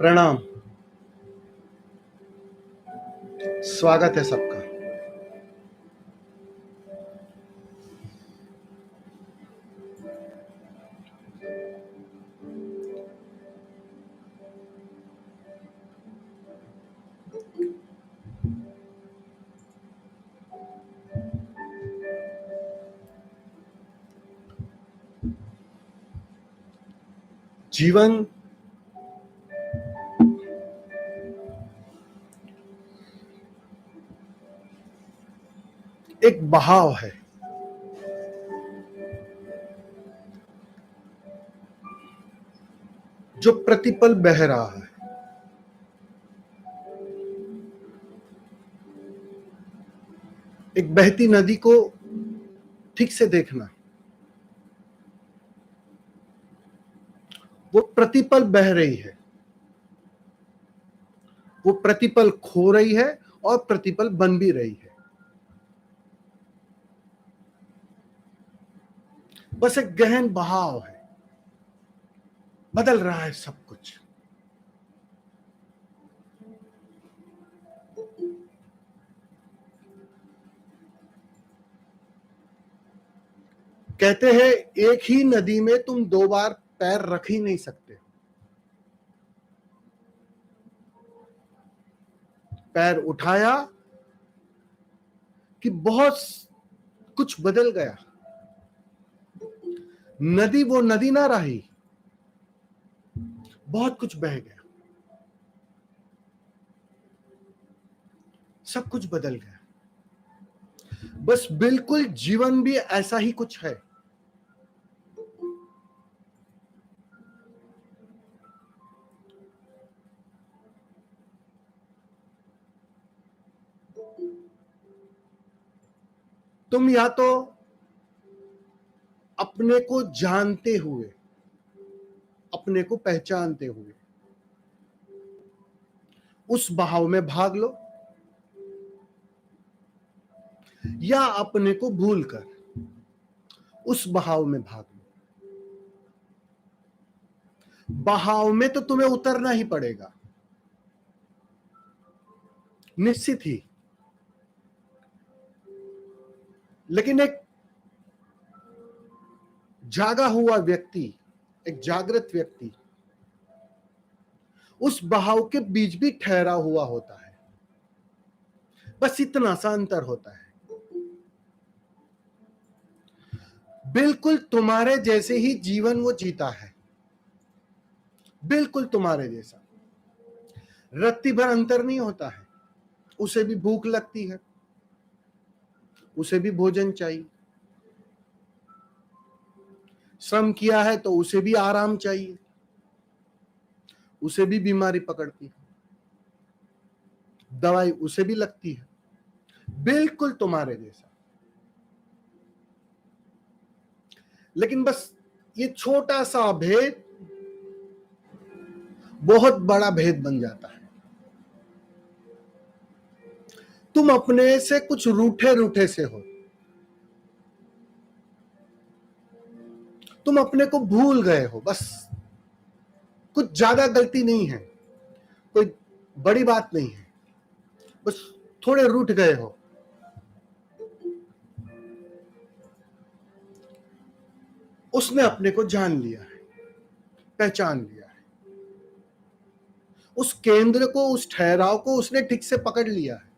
प्रणाम। स्वागत है सबका। जीवन एक बहाव है। जो प्रतिपल बह रहा है। एक बहती नदी को ठीक से देखना। वो प्रतिपल बह रही है, वो प्रतिपल खो रही है और प्रतिपल बन भी रही है। बस एक गहन बहाव है, बदल रहा है सब कुछ। कहते हैं एक ही नदी में तुम दो बार पैर रख ही नहीं सकते। पैर उठाया कि बहुत कुछ बदल गया। नदी वो नदी ना रही, बहुत कुछ बह गया, सब कुछ बदल गया। बस बिल्कुल जीवन भी ऐसा ही कुछ है। तुम या तो अपने को जानते हुए, अपने को पहचानते हुए उस बहाव में भाग लो, या अपने को भूलकर उस बहाव में भाग लो। बहाव में तो तुम्हें उतरना ही पड़ेगा, निश्चित ही। लेकिन एक जागा हुआ व्यक्ति, एक जागृत व्यक्ति उस बहाव के बीच भी ठहरा हुआ होता है। बस इतना सा अंतर होता है। बिल्कुल तुम्हारे जैसे ही जीवन वो जीता है, बिल्कुल तुम्हारे जैसा। रत्ती भर अंतर नहीं होता है। उसे भी भूख लगती है, उसे भी भोजन चाहिए। श्रम किया है तो उसे भी आराम चाहिए, उसे भी बीमारी पकड़ती है, दवाई उसे भी लगती है, बिल्कुल तुम्हारे जैसा। लेकिन बस ये छोटा सा भेद बहुत बड़ा भेद बन जाता है। तुम अपने से कुछ रूठे रूठे से हो, तुम अपने को भूल गए हो। बस कुछ ज्यादा गलती नहीं है, कोई बड़ी बात नहीं है, बस थोड़े रूठ गए हो। उसने अपने को जान लिया है, पहचान लिया है। उस केंद्र को, उस ठहराव को उसने ठीक से पकड़ लिया है।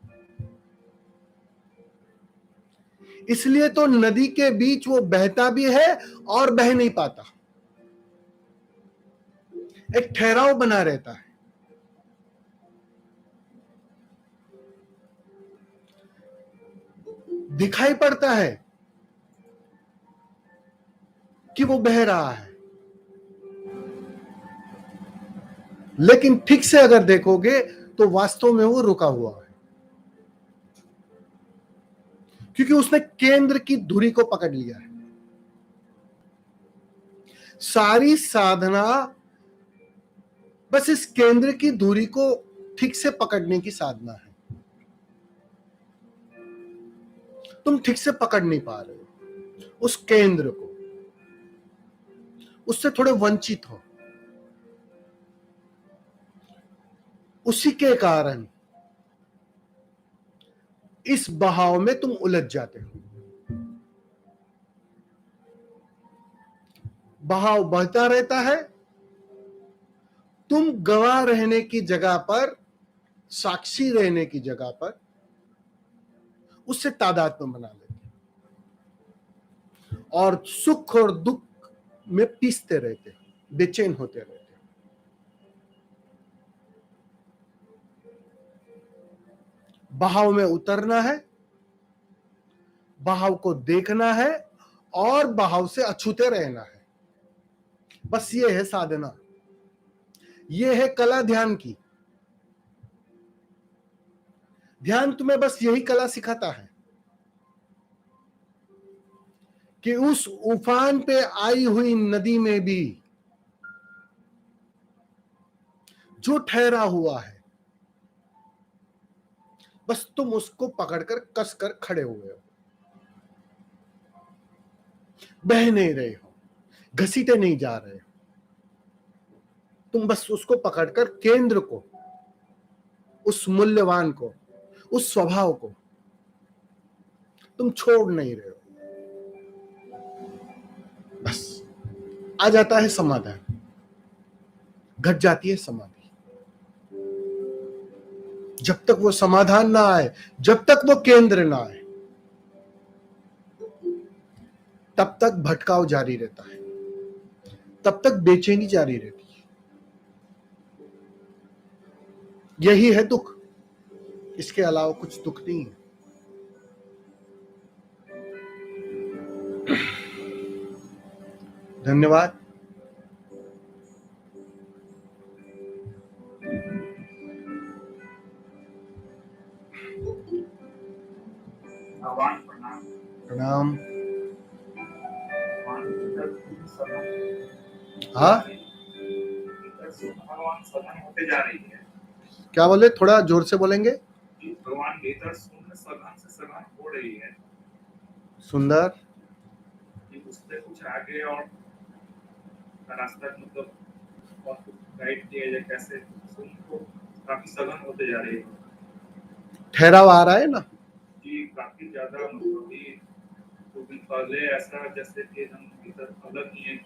इसलिए तो नदी के बीच वो बहता भी है और बह नहीं पाता, एक ठहराव बना रहता है। दिखाई पड़ता है कि वो बह रहा है, लेकिन ठीक से अगर देखोगे तो वास्तव में वो रुका हुआ है, क्योंकि उसने केंद्र की धुरी को पकड़ लिया है। सारी साधना बस इस केंद्र की धुरी को ठीक से पकड़ने की साधना है। तुम ठीक से पकड़ नहीं पा रहे हो उस केंद्र को, उससे थोड़े वंचित हो। उसी के कारण इस बहाव में तुम उलझ जाते हो। बहाव बढ़ता रहता है, तुम गवाह रहने की जगह पर, साक्षी रहने की जगह पर उससे तादात्म्य बना लेते और सुख और दुख में पीसते रहते, बेचैन होते रहते। बहाव में उतरना है, बहाव को देखना है और बहाव से अछूते रहना है। बस ये है साधना, ये है कला ध्यान की। ध्यान तुम्हें बस यही कला सिखाता है कि उस उफान पे आई हुई नदी में भी जो ठहरा हुआ है, बस तुम उसको पकड़कर कसकर खड़े हुए हो, बह नहीं रहे हो, घसीटे नहीं जा रहे हो। तुम बस उसको पकड़कर केंद्र को, उस मूल्यवान को, उस स्वभाव को तुम छोड़ नहीं रहे हो। बस आ जाता है समाधान, घट जाती है समाधि। जब तक वो समाधान ना आए, जब तक वो केंद्र ना आए, तब तक भटकाव जारी रहता है, तब तक बेचैनी जारी रहती है। यही है दुख, इसके अलावा कुछ दुख नहीं है। धन्यवाद। प्रणाम। हाँ, होते जा रही है। क्या बोले? थोड़ा जोर से बोलेंगे। भगवान भीतर शून्य सघन से सघन हो रही है। सुंदर। उससे कुछ आगे और रास्ता मतलब और गाइड किया जाए कैसे शून्य को काफी सघन होते जा रही है। ठहराव आ रहा है ना जी, काफी ज्यादा मतलब तो पहले ऐसा जैसे कि हम भीतर अलग ही एक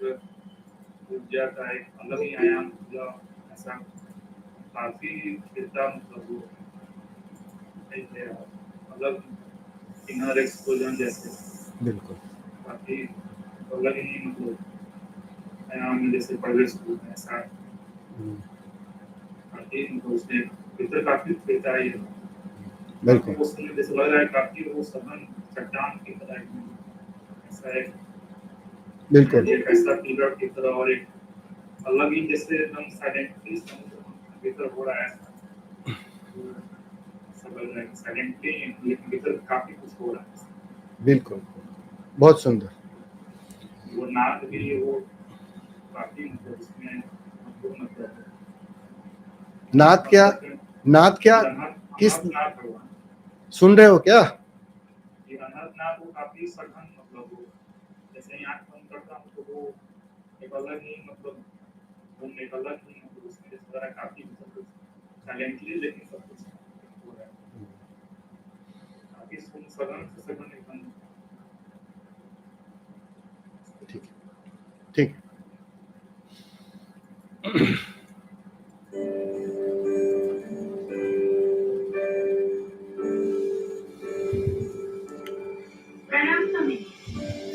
ऊर्जा का एक अलग ही आयाम था, ऐसा काफी स्थिरता मतलब वो अलग इनर एक्सप्लोजन जैसे बिल्कुल काफी अलग ही मतलब आयाम में जैसे प्रवेश हुआ ऐसा काफी मतलब उसने भीतर काफी स्थिरता आई है। बिल्कुल उस समय जैसे लग रहा है काफी वो सघन चट्टान की तरह ऐसा है। बिल्कुल एक ऐसा पिलर की तरह और एक अलग ही जैसे एकदम साइलेंटली भीतर हो रहा है। साइलेंटली भीतर काफी कुछ हो रहा है। बिल्कुल, बहुत सुंदर। वो नाद भी वो काफी मतलब उसमें मतलब नाद क्या? नाद क्या? किस सुन रहे हो क्या? ये अनंतनाथ वो काफी सघन मतलब वो जैसे ही आँख बंद करता हूँ तो वो एक अलग ही मतलब घूमने एक अलग ही मतलब उसमें जैसे लग रहा है काफी मतलब साइलेंटली लेकिन सब कुछ हो रहा है काफी सघन से सघन एकदम। ठीक ठीक।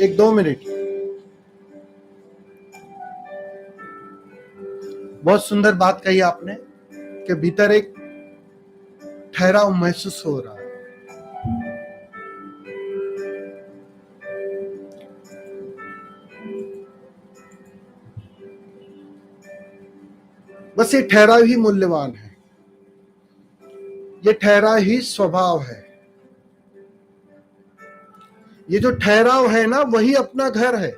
एक 2 मिनट। बहुत सुंदर बात कही आपने कि भीतर एक ठहराव महसूस हो रहा है। बस ये ठहराव ही मूल्यवान है, ये ठहराव ही स्वभाव है। ये जो ठहराव है ना, वही अपना घर है।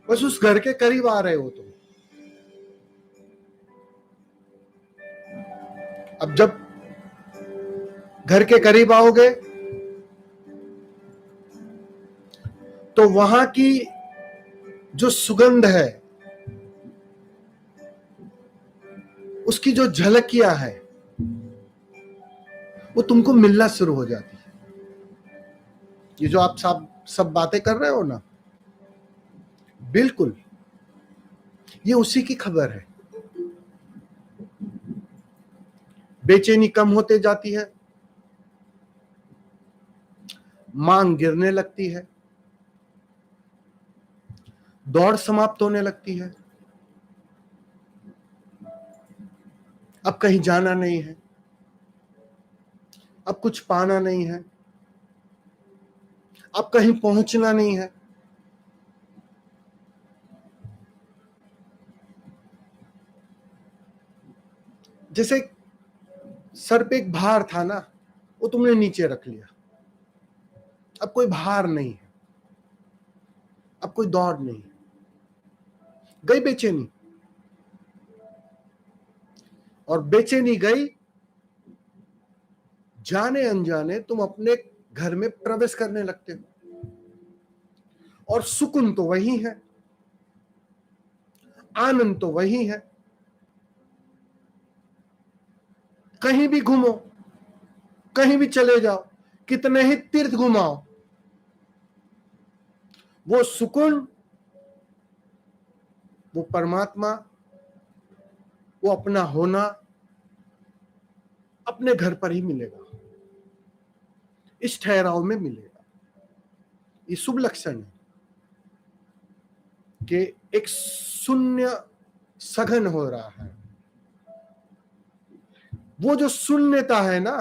बस उस घर के करीब आ रहे हो तुम। अब जब घर के करीब आओगे तो वहां की जो सुगंध है, उसकी जो झलकियां है वो तुमको मिलना शुरू हो जाती है। ये जो आप सब बातें कर रहे हो ना, बिल्कुल ये उसी की खबर है। बेचैनी कम होते जाती है, मांग गिरने लगती है, दौड़ समाप्त होने लगती है। अब कहीं जाना नहीं है, अब कुछ पाना नहीं है, अब कहीं पहुंचना नहीं है। जैसे सर पे एक भार था ना, वो तुमने नीचे रख लिया, अब कोई भार नहीं है, अब कोई दौड़ नहीं है, गई बेचैनी। और बेचैनी गई, जाने अनजाने तुम अपने घर में प्रवेश करने लगते हो। और सुकून तो वही है, आनंद तो वही है। कहीं भी घूमो, कहीं भी चले जाओ, कितने ही तीर्थ घुमाओ, वो सुकून, वो परमात्मा, वो अपना होना अपने घर पर ही मिलेगा, इस ठहराव में मिलेगा। ये शुभ लक्षण है कि एक शून्य सघन हो रहा है। वो जो शून्यता है ना,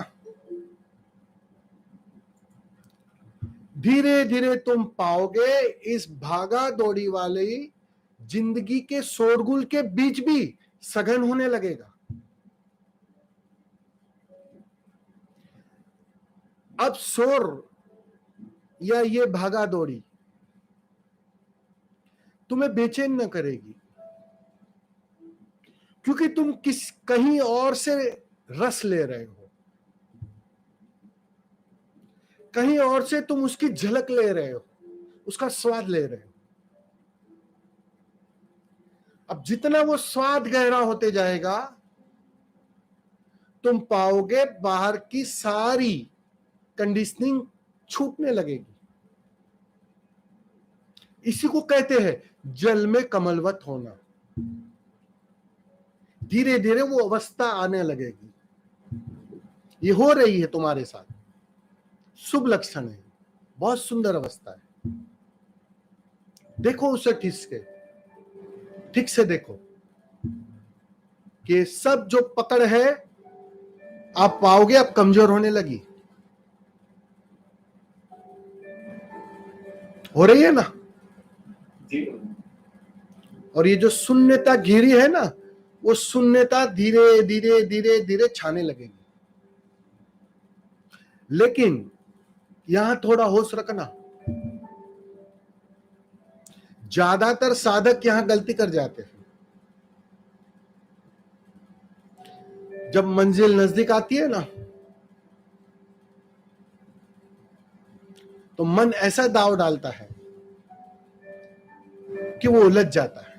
धीरे धीरे तुम पाओगे इस भागा दौड़ी वाली जिंदगी के शोरगुल के बीच भी सघन होने लगेगा। अब शोर या ये भागा दौड़ी तुम्हें बेचैन न करेगी, क्योंकि तुम कहीं और से रस ले रहे हो, कहीं और से तुम उसकी झलक ले रहे हो, उसका स्वाद ले रहे हो। अब जितना वो स्वाद गहरा होते जाएगा, तुम पाओगे बाहर की सारी कंडीशनिंग छूटने लगेगी। इसी को कहते हैं जल में कमलवत होना। धीरे धीरे वो अवस्था आने लगेगी। ये हो रही है तुम्हारे साथ, शुभ लक्षण है, बहुत सुंदर अवस्था है। देखो उसे ठीक से देखो कि सब जो पकड़ है आप पाओगे अब कमजोर होने लगी। हो रही है ना? जी। और ये जो शून्यता घिरी है ना, वो शून्यता धीरे धीरे धीरे धीरे छाने लगेगी। लेकिन यहां थोड़ा होश रखना, ज्यादातर साधक यहां गलती कर जाते हैं। जब मंजिल नजदीक आती है ना, तो मन ऐसा दाव डालता है कि वो उलझ जाता है,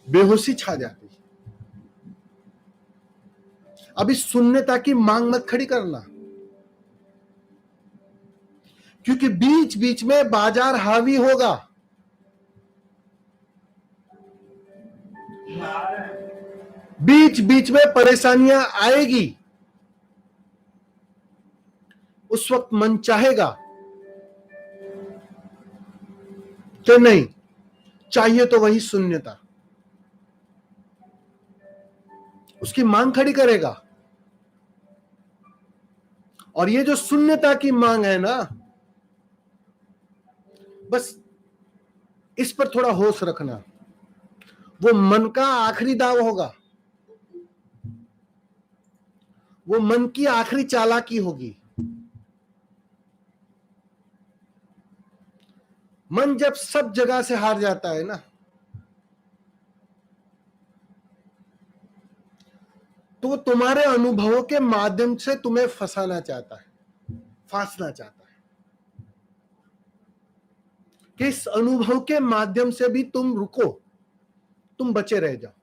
बेहोशी छा जाती है। अब इस शून्यता की मांग मत खड़ी करना, क्योंकि बीच बीच में बाजार हावी होगा। बीच बीच में परेशानियां आएगी। उस वक्त मन चाहेगा कि नहीं, चाहिए तो वही शून्यता, उसकी मांग खड़ी करेगा। और ये जो शून्यता की मांग है ना, बस इस पर थोड़ा होश रखना। वो मन का आखिरी दाव होगा, वो मन की आखिरी चालाकी होगी। मन जब सब जगह से हार जाता है ना, तो वो तुम्हारे अनुभवों के माध्यम से तुम्हें फंसाना चाहता है, फांसना चाहता है कि इस अनुभव के माध्यम से भी तुम रुको, तुम बचे रह जाओ।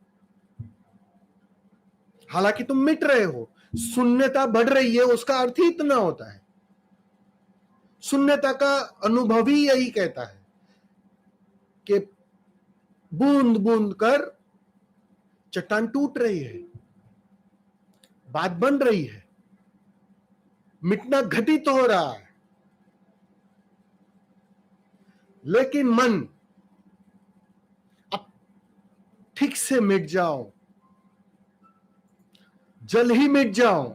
हालांकि तुम मिट रहे हो, शून्यता बढ़ रही है, उसका अर्थ ही इतना होता है। शून्यता का अनुभव ही यही कहता है कि बूंद बूंद कर चट्टान टूट रही है, बात बन रही है, मिटना घटित हो रहा है। लेकिन मन अब ठीक से मिट जाओ, जल ही मिट जाओ,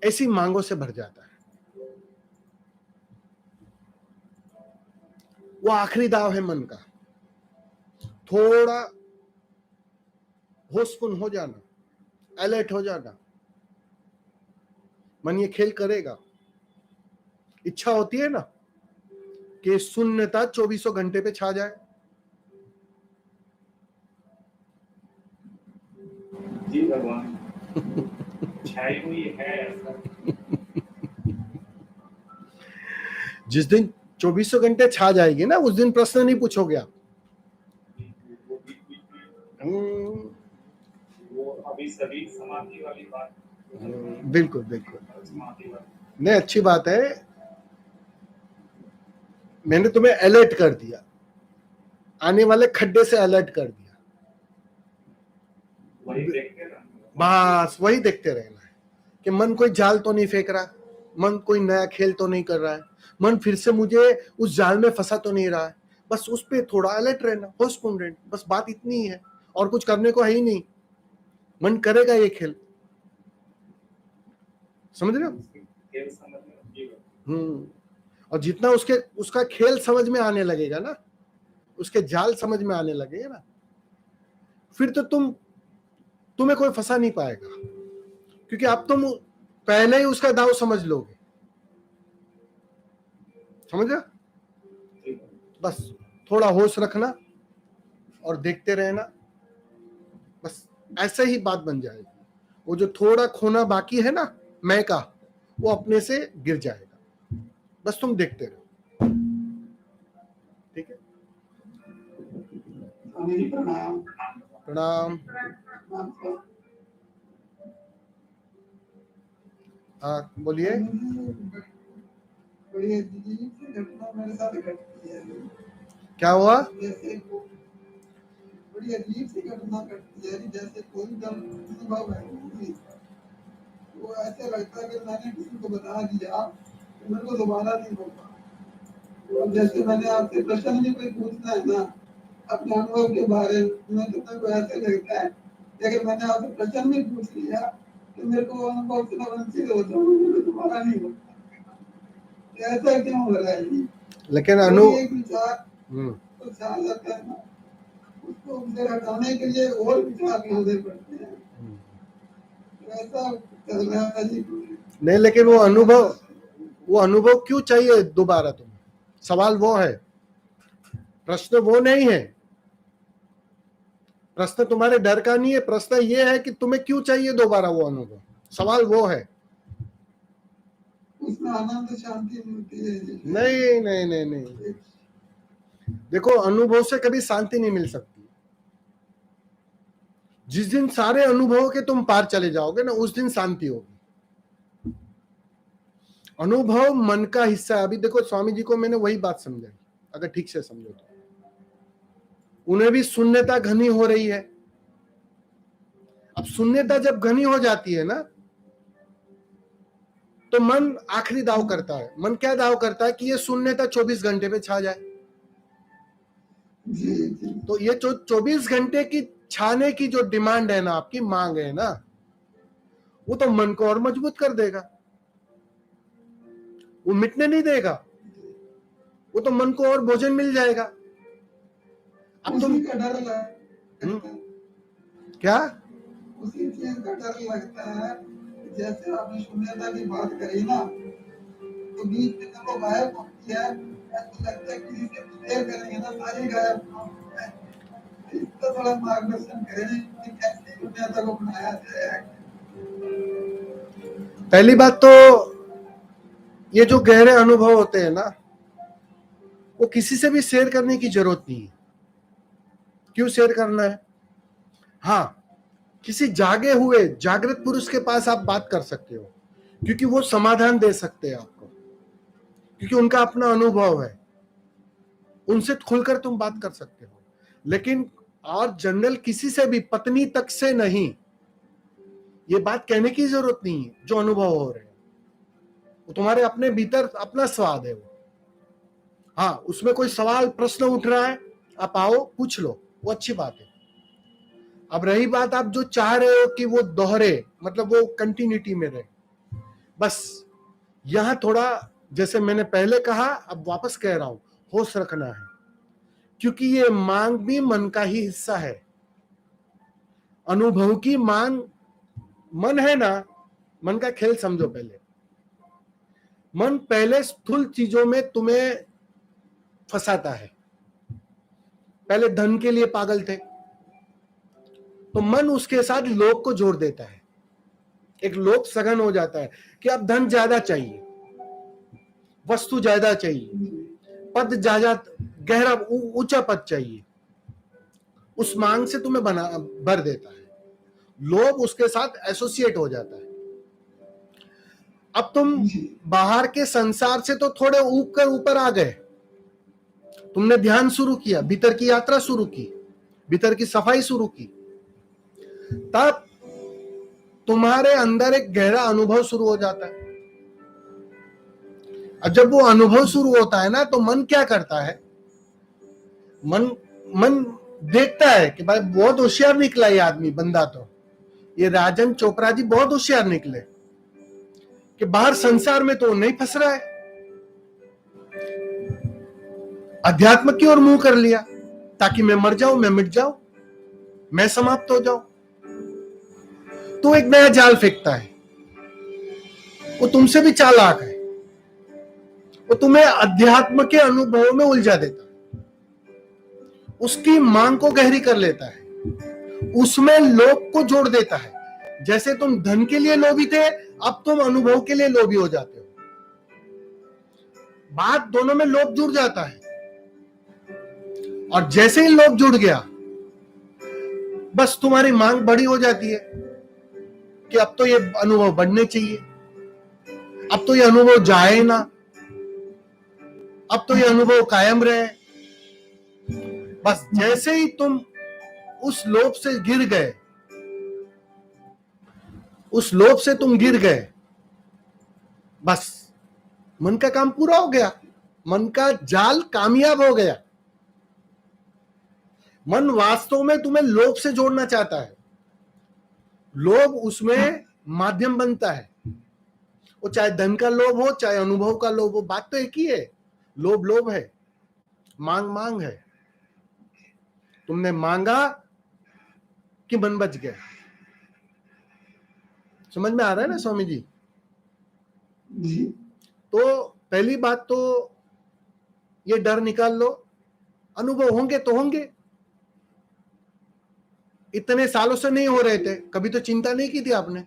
ऐसी मांगों से भर जाता है। वो आखिरी दाव है मन का। थोड़ा होशपुन हो जाना, अलर्ट हो जाना। मन ये खेल करेगा। इच्छा होती है ना कि शून्यता 24 घंटे पे छा जाए। जी भगवान, छाई हुई है ऐसा। जिस दिन 24 घंटे छा जाएगी ना, उस दिन प्रश्न नहीं पूछोगे आप। वो बीच में वो अभी सभी समाधि वाली बात। बिल्कुल बिल्कुल, समाधि वाली नहीं अच्छी बात है। मैंने तुम्हें अलर्ट कर दिया, आने वाले खड्डे से अलर्ट कर दिया। वही देखते रहना, बस वही देखते रहना है कि मन कोई जाल तो नहीं फेंक रहा, मन कोई नया खेल तो नहीं कर रहा है, मन फिर से मुझे उस जाल में फंसा तो नहीं रहा है। बस उस पर थोड़ा अलर्ट रहना, होशपूर्ण रहना, बस बात इतनी ही है, और कुछ करने को है ही नहीं। मन करेगा ये खेल, समझ रहे हो? खेल समझ में। और जितना उसका खेल समझ में आने लगेगा ना, उसके जाल समझ में आने लगेगा ना, फिर तो तुम्हें कोई फंसा नहीं पाएगा, क्योंकि अब तुम पहले ही उसका दाव समझ लोगे। समझ रहे? बस थोड़ा होश रखना और देखते रहना, बस ऐसे ही बात बन जाएगी। वो जो थोड़ा खोना बाकी है ना मैं का, वो अपने से गिर जाएगा। बस तुम देखते रहो, ठीक है? प्रणाम। प्रणाम। हाँ बोलिए। बड़ी अजीब सी घटना मेरे साथ घटती है। क्या हुआ? जैसे बड़ी अजीब सी घटना घटती है, जैसे कोई जब अनुभव है वो ऐसे लगता है कि मैंने किसी को बता दिया तो मेरे को दोबारा नहीं होगा। तो जैसे मैंने आपसे प्रश्न भी कोई पूछना है ना अपने अनुभव के बारे में, तो मेरे को ऐसे लगता है कि अगर मैंने आपसे प्रश्न भी पूछ लिया तो मेरे को अनुभव से वंचित होता हूँ, मुझे दोबारा नहीं होता। ऐसा क्यों हो रहा है जी? लेकिन एक विचार तो ख्याल रखता है ना, उसको उसे हटाने के लिए और विचार लाने पड़ते हैं। ऐसा चल रहा है जी। नहीं, लेकिन वो अनुभव क्यों चाहिए दोबारा? तुम्हें सवाल वो है, प्रश्न वो नहीं है। प्रश्न तुम्हारे डर का नहीं है, प्रश्न ये है कि तुम्हें क्यों चाहिए दोबारा वो अनुभव। सवाल वो है। उसमें आनंद शांति मिलती है। नहीं नहीं नहीं नहीं, देखो अनुभव से कभी शांति नहीं मिल सकती। जिस दिन सारे अनुभवों के तुम पार चले जाओगे ना, उस दिन शांति होगी। अनुभव मन का हिस्सा है। अभी देखो स्वामी जी को मैंने वही बात समझाई, अगर ठीक से समझो तो। उन्हें भी शून्यता घनी हो रही है। अब शून्यता जब घनी हो जाती है ना, तो मन आखिरी दाव करता है। मन क्या दाव करता है कि ये शून्यता 24 घंटे पे छा जाए। तो ये 24 घंटे की छाने की जो डिमांड है ना, आपकी मांग है ना, वो तो मन को और मजबूत कर देगा, वो मिटने नहीं देगा। वो तो मन को और भोजन मिल जाएगा। अब तुम का डर लगता है। क्या? उसी चीज का डर लगता है। जैसे आपने शून्यता की बात करी ना, तो बीच में जब वो गायब होती है, ऐसा लगता है किसी से शेयर करेंगे ना, सारी गायब। इसका थोड़ा मार्गदर्शन करें कि कैसे शून्यता को बनाया जाए। पहली बात तो ये जो गहरे अनुभव होते हैं ना, वो किसी से भी शेयर करने की जरूरत नहीं है। क्यों शेयर करना है? हाँ, किसी जागे हुए जागृत पुरुष के पास आप बात कर सकते हो, क्योंकि वो समाधान दे सकते हैं आपको, क्योंकि उनका अपना अनुभव है, उनसे खुलकर तुम बात कर सकते हो। लेकिन और जनरल किसी से भी, पत्नी तक से नहीं, ये बात कहने की जरूरत नहीं है। जो अनुभव हो रहे हैं वो तुम्हारे अपने भीतर अपना स्वाद है वो। हाँ, उसमें कोई सवाल प्रश्न उठ रहा है, आप आओ पूछ लो, वो अच्छी बात है। अब रही बात आप जो चाह रहे हो कि वो दोहरे, मतलब वो कंटिन्यूटी में रहे, बस यहां थोड़ा, जैसे मैंने पहले कहा, अब वापस कह रहा हूं, होश रखना है, क्योंकि ये मांग भी मन का ही हिस्सा है। अनुभव की मांग, मन है ना, मन का खेल समझो। पहले मन पहले स्थूल चीजों में तुम्हें फंसाता है। पहले धन के लिए पागल थे, तो मन उसके साथ लोभ को जोड़ देता है। एक लोभ सघन हो जाता है कि अब धन ज्यादा चाहिए, वस्तु ज्यादा चाहिए, पद ज्यादा, गहरा ऊंचा पद चाहिए, उस मांग से तुम्हें भर देता है। लोभ उसके साथ एसोसिएट हो जाता है। अब तुम बाहर के संसार से तो थोड़े ऊपर आ गए, तुमने ध्यान शुरू किया, भीतर की यात्रा शुरू की, भीतर की सफाई शुरू की, तब तुम्हारे अंदर एक गहरा अनुभव शुरू हो जाता है। और जब वो अनुभव शुरू होता है ना, तो मन क्या करता है, मन देखता है कि भाई बहुत होशियार निकला ये आदमी, बंदा तो ये राजन चोपड़ा जी बहुत होशियार निकले कि बाहर संसार में तो नहीं फंस रहा है, अध्यात्म की ओर मुंह कर लिया ताकि मैं मर जाऊं, मैं मिट जाऊं, मैं समाप्त हो जाऊं। तो एक नया जाल फेंकता है, वो तुमसे भी चालाक है, वो तुम्हें अध्यात्म के अनुभव में उलझा देता है, उसकी मांग को गहरी कर लेता है, उसमें लोभ को जोड़ देता है। जैसे तुम धन के लिए लोभी थे, अब तुम अनुभव के लिए लोभी हो जाते हो। बात दोनों में लोभ जुड़ जाता है, और जैसे ही लोभ जुड़ गया, बस तुम्हारी मांग बड़ी हो जाती है कि अब तो ये अनुभव बढ़ने चाहिए, अब तो ये अनुभव जाए ना, अब तो ये अनुभव कायम रहे। बस जैसे ही तुम उस लोभ से गिर गए, उस लोभ से तुम गिर गए, बस मन का काम पूरा हो गया, मन का जाल कामयाब हो गया। मन वास्तव में तुम्हें लोभ से जोड़ना चाहता है, लोभ उसमें माध्यम बनता है। वो चाहे धन का लोभ हो, चाहे अनुभव का लोभ हो, बात तो एक ही है। लोभ लोभ है, मांग मांग है। तुमने मांगा कि मन बच गया। समझ में आ रहा है ना स्वामी जी? तो पहली बात तो ये डर निकाल लो, अनुभव होंगे तो होंगे, इतने सालों से नहीं हो रहे थे, कभी तो चिंता नहीं की थी आपने,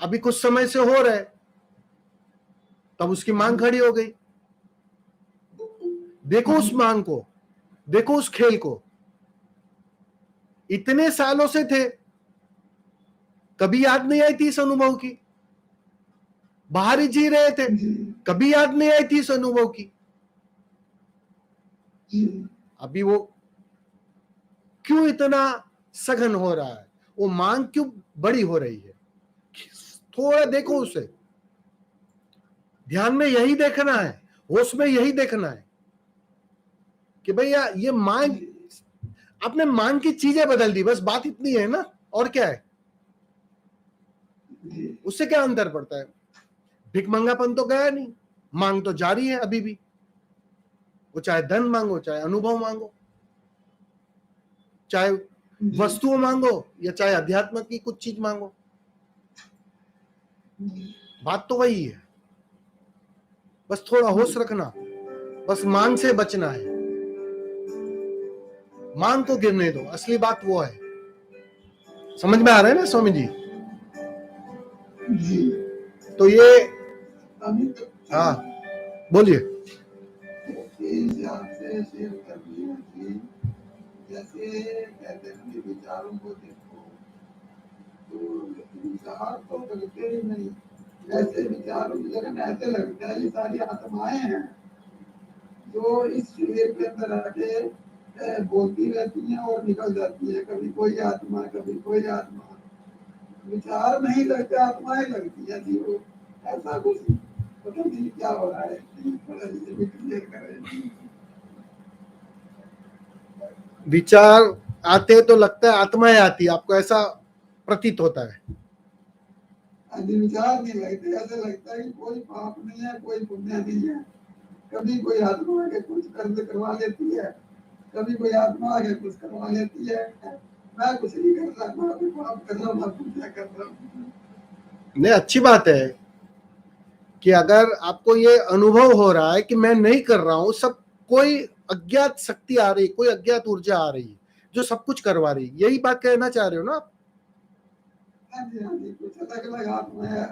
अभी कुछ समय से हो रहे, तब उसकी मांग खड़ी हो गई। देखो उस मांग को, देखो उस खेल को, इतने सालों से थे, कभी याद नहीं आई थी इस अनुभव की, बाहर ही जी रहे थे, कभी याद नहीं आई थी इस अनुभव की। अभी वो क्यों इतना सघन हो रहा है, वो मांग क्यों बड़ी हो रही है? थोड़ा देखो उसे, ध्यान में यही देखना है, होश में यही देखना है कि भैया ये मांग, आपने मांग की चीजें बदल दी, बस बात इतनी है ना, और क्या है? उससे क्या अंतर पड़ता है? भिकमंगापन तो गया नहीं, मांग तो जारी है अभी भी। वो चाहे धन मांगो, चाहे अनुभव मांगो, चाहे वस्तुओं मांगो, या चाहे अध्यात्म की कुछ चीज मांगो, बात तो वही है। बस थोड़ा होश रखना, बस मांग से बचना है, मांग को गिरने दो, असली बात वो है। समझ में आ रहा है ना स्वामी जी? तो ये, हाँ बोलिए। जैसे कहते हैं कि विचारों को देखो, तो विचार तो लगते ही नहीं, ऐसे विचारों की जगह ऐसे लगता है ये सारी आत्माएं हैं जो इस शरीर के अंदर आके बोलती रहती हैं और निकल जाती है, कभी कोई आत्मा कभी कोई आत्मा, विचार नहीं लगते आत्माएं लगती है जी। वो ऐसा कुछ पता नहीं क्या हो रहा है, थोड़ा ये भी क्लियर करें। विचार आते तो लगता है आत्माएं आती है, आपको ऐसा प्रतीत होता है? आदि विचार नहीं लगते, ऐसे लगता है कि कोई पाप नहीं है कोई पुण्य नहीं है, कभी कोई आत्मा आके कुछ कर्म करवा लेती है, कभी कोई आत्मा आके कुछ करवा लेती है, मैं कुछ नहीं कर रहा, मैं कोई पाप कर रहा हूँ, मैं पुण्य कर रहा हूँ। नहीं, अच्छी बात है कि अगर आपको ये अनुभव हो रहा है कि मैं नहीं कर रहा हूं, सब कोई अज्ञात शक्ति आ रही, कोई अज्ञात ऊर्जा आ रही जो सब कुछ करवा रही, यही बात कहना चाह रहे हो ना आप? हाँ जी, कुछ अलग अलग आत्मा है,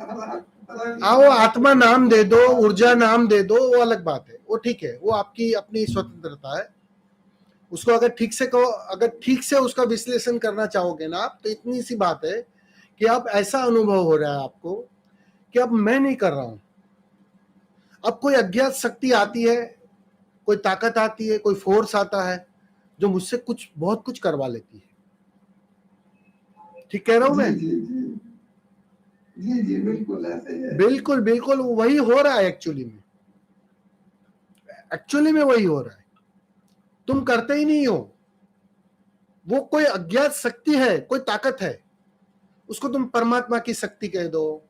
आओ आत्मा नाम दे दो, ऊर्जा नाम दे दो, वो अलग बात है, वो ठीक है, वो आपकी अपनी स्वतंत्रता है। उसको अगर ठीक से कहो, अगर ठीक से उसका विश्लेषण करना चाहोगे ना आप, तो इतनी सी बात है कि अब ऐसा अनुभव हो रहा है आपको कि अब मैं नहीं कर रहा हूं, अब कोई अज्ञात शक्ति आती है, कोई ताकत आती है, कोई फोर्स आता है जो मुझसे कुछ बहुत कुछ करवा लेती है। ठीक कह रहा हूं मैं? जी बिल्कुल ऐसे ही है। बिल्कुल बिल्कुल वही हो रहा है, एक्चुअली में वही हो रहा है, तुम करते ही नहीं हो। वो कोई अज्ञात शक्ति है, कोई ताकत है, उसको तुम परमात्मा की शक्ति कह दो,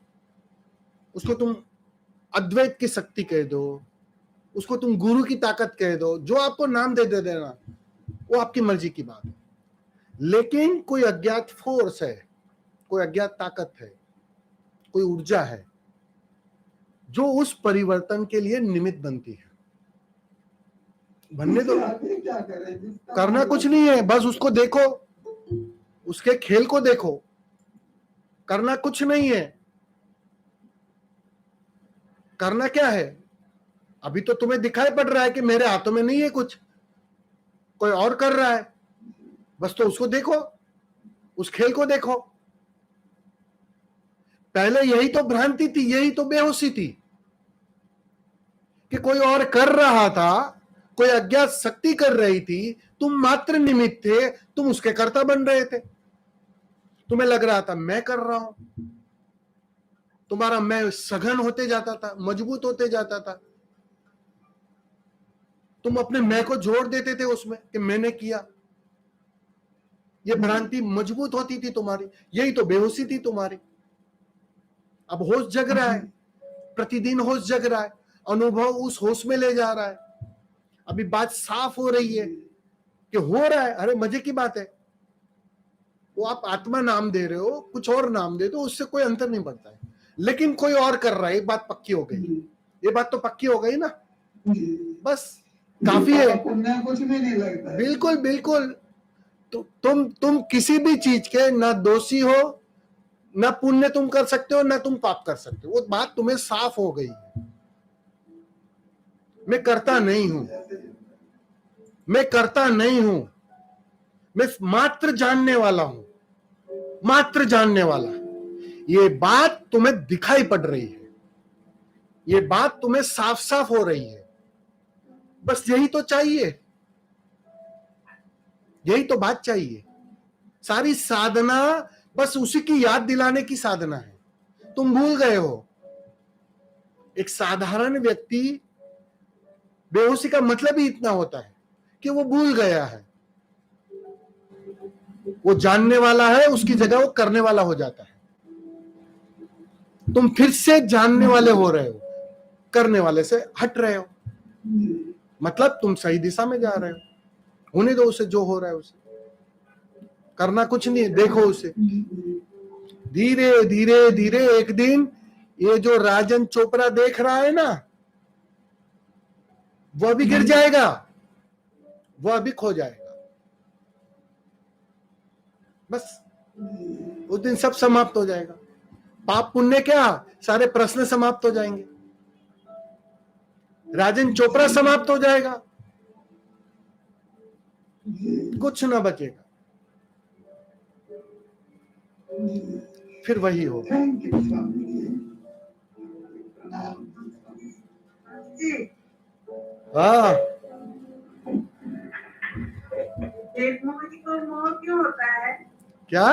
उसको तुम अद्वैत की शक्ति कह दो, उसको तुम गुरु की ताकत कह दो, जो आपको नाम दे देना, वो आपकी मर्जी की बात है। लेकिन कोई अज्ञात फोर्स है, कोई अज्ञात ताकत है, कोई ऊर्जा है जो उस परिवर्तन के लिए निमित्त बनती है। बनने दो, क्या करें, करना कुछ नहीं है, बस उसको देखो, उसके खेल को देखो, करना कुछ नहीं है। करना क्या है? अभी तो तुम्हें दिखाई पड़ रहा है कि मेरे हाथों में नहीं है कुछ, कोई और कर रहा है, बस तो उसको देखो, उस खेल को देखो। पहले यही तो भ्रांति थी, यही तो बेहोशी थी कि कोई और कर रहा था, कोई अज्ञात शक्ति कर रही थी, तुम मात्र निमित्त थे, तुम उसके कर्ता बन रहे थे। तुम्हें लग रहा था मैं कर रहा हूं, तुम्हारा मैं सघन होते जाता था, मजबूत होते जाता था, तुम अपने मैं को जोड़ देते थे उसमें कि मैंने किया। ये भ्रांति मजबूत होती थी तुम्हारी, यही तो बेहोशी थी तुम्हारी। अब होश जग रहा है, प्रतिदिन होश जग रहा है, अनुभव उस होश में ले जा रहा है। अभी बात साफ हो रही है कि हो रहा है, अरे मजे की बात है। वो आप आत्मा नाम दे रहे हो, कुछ और नाम दे दो, उससे कोई अंतर नहीं पड़ता है, लेकिन कोई और कर रहा है, ये बात पक्की हो गई, ये बात तो पक्की हो गई ना, बस काफी है। कुछ भी नहीं लगता है। बिल्कुल बिल्कुल तो तुम किसी भी चीज के ना दोषी हो, ना पुण्य तुम कर सकते हो, ना तुम पाप कर सकते हो, वो बात तुम्हें साफ हो गई है। मैं करता नहीं हूं, मैं करता नहीं हूं, मैं मात्र जानने वाला हूं, मात्र जानने वाला। ये बात तुम्हें दिखाई पड़ रही है, ये बात तुम्हें साफ साफ हो रही है, बस यही तो चाहिए, यही तो बात चाहिए। सारी साधना बस उसी की याद दिलाने की साधना है। तुम भूल गए हो। एक साधारण व्यक्ति, बेहोशी का मतलब ही इतना होता है कि वो भूल गया है, वो जानने वाला है, उसकी जगह वो करने वाला हो जाता है। तुम फिर से जानने वाले हो रहे हो, करने वाले से हट रहे हो, मतलब तुम सही दिशा में जा रहे हो। होने दो उसे, जो हो रहा है उसे, करना कुछ नहीं है, देखो उसे। धीरे धीरे धीरे एक दिन ये जो राजन चोपड़ा देख रहा है ना, वह भी गिर जाएगा, वह भी खो जाएगा, बस उस दिन सब समाप्त हो जाएगा। पाप पुण्य क्या, सारे प्रश्न समाप्त हो जाएंगे, राजन चोपड़ा समाप्त हो जाएगा, जी कुछ ना बचेगा, जी फिर वही होगा। थैंक यू स्वामी जी प्रणाम जी हाँ, एक मोह को मोह क्यों होता है क्या?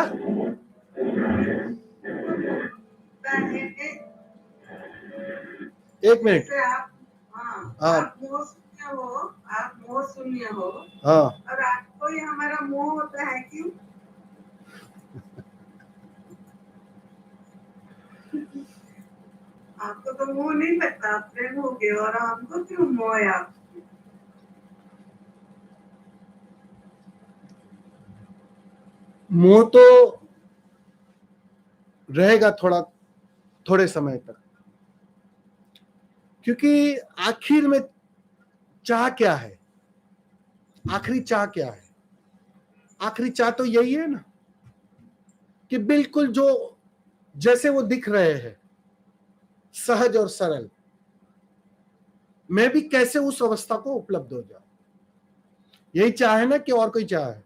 एक मिनट। जैसे आप हाँ हाँ आप मोह शून्य हो आप मोह शून्य हो हाँ, और आपको ही हमारा मोह होता है क्यों आपको तो मोह नहीं लगता आप प्रेम हो गए और हमको क्यों मोह है आप मोह तो रहेगा थोड़े समय तक, क्योंकि आखिर में चाह क्या है? आखिरी चाह क्या है? आखिरी चाह तो यही है ना कि बिल्कुल जो जैसे वो दिख रहे हैं, सहज और सरल, मैं भी कैसे उस अवस्था को उपलब्ध हो जाऊं। यही चाह है ना कि और कोई चाह है?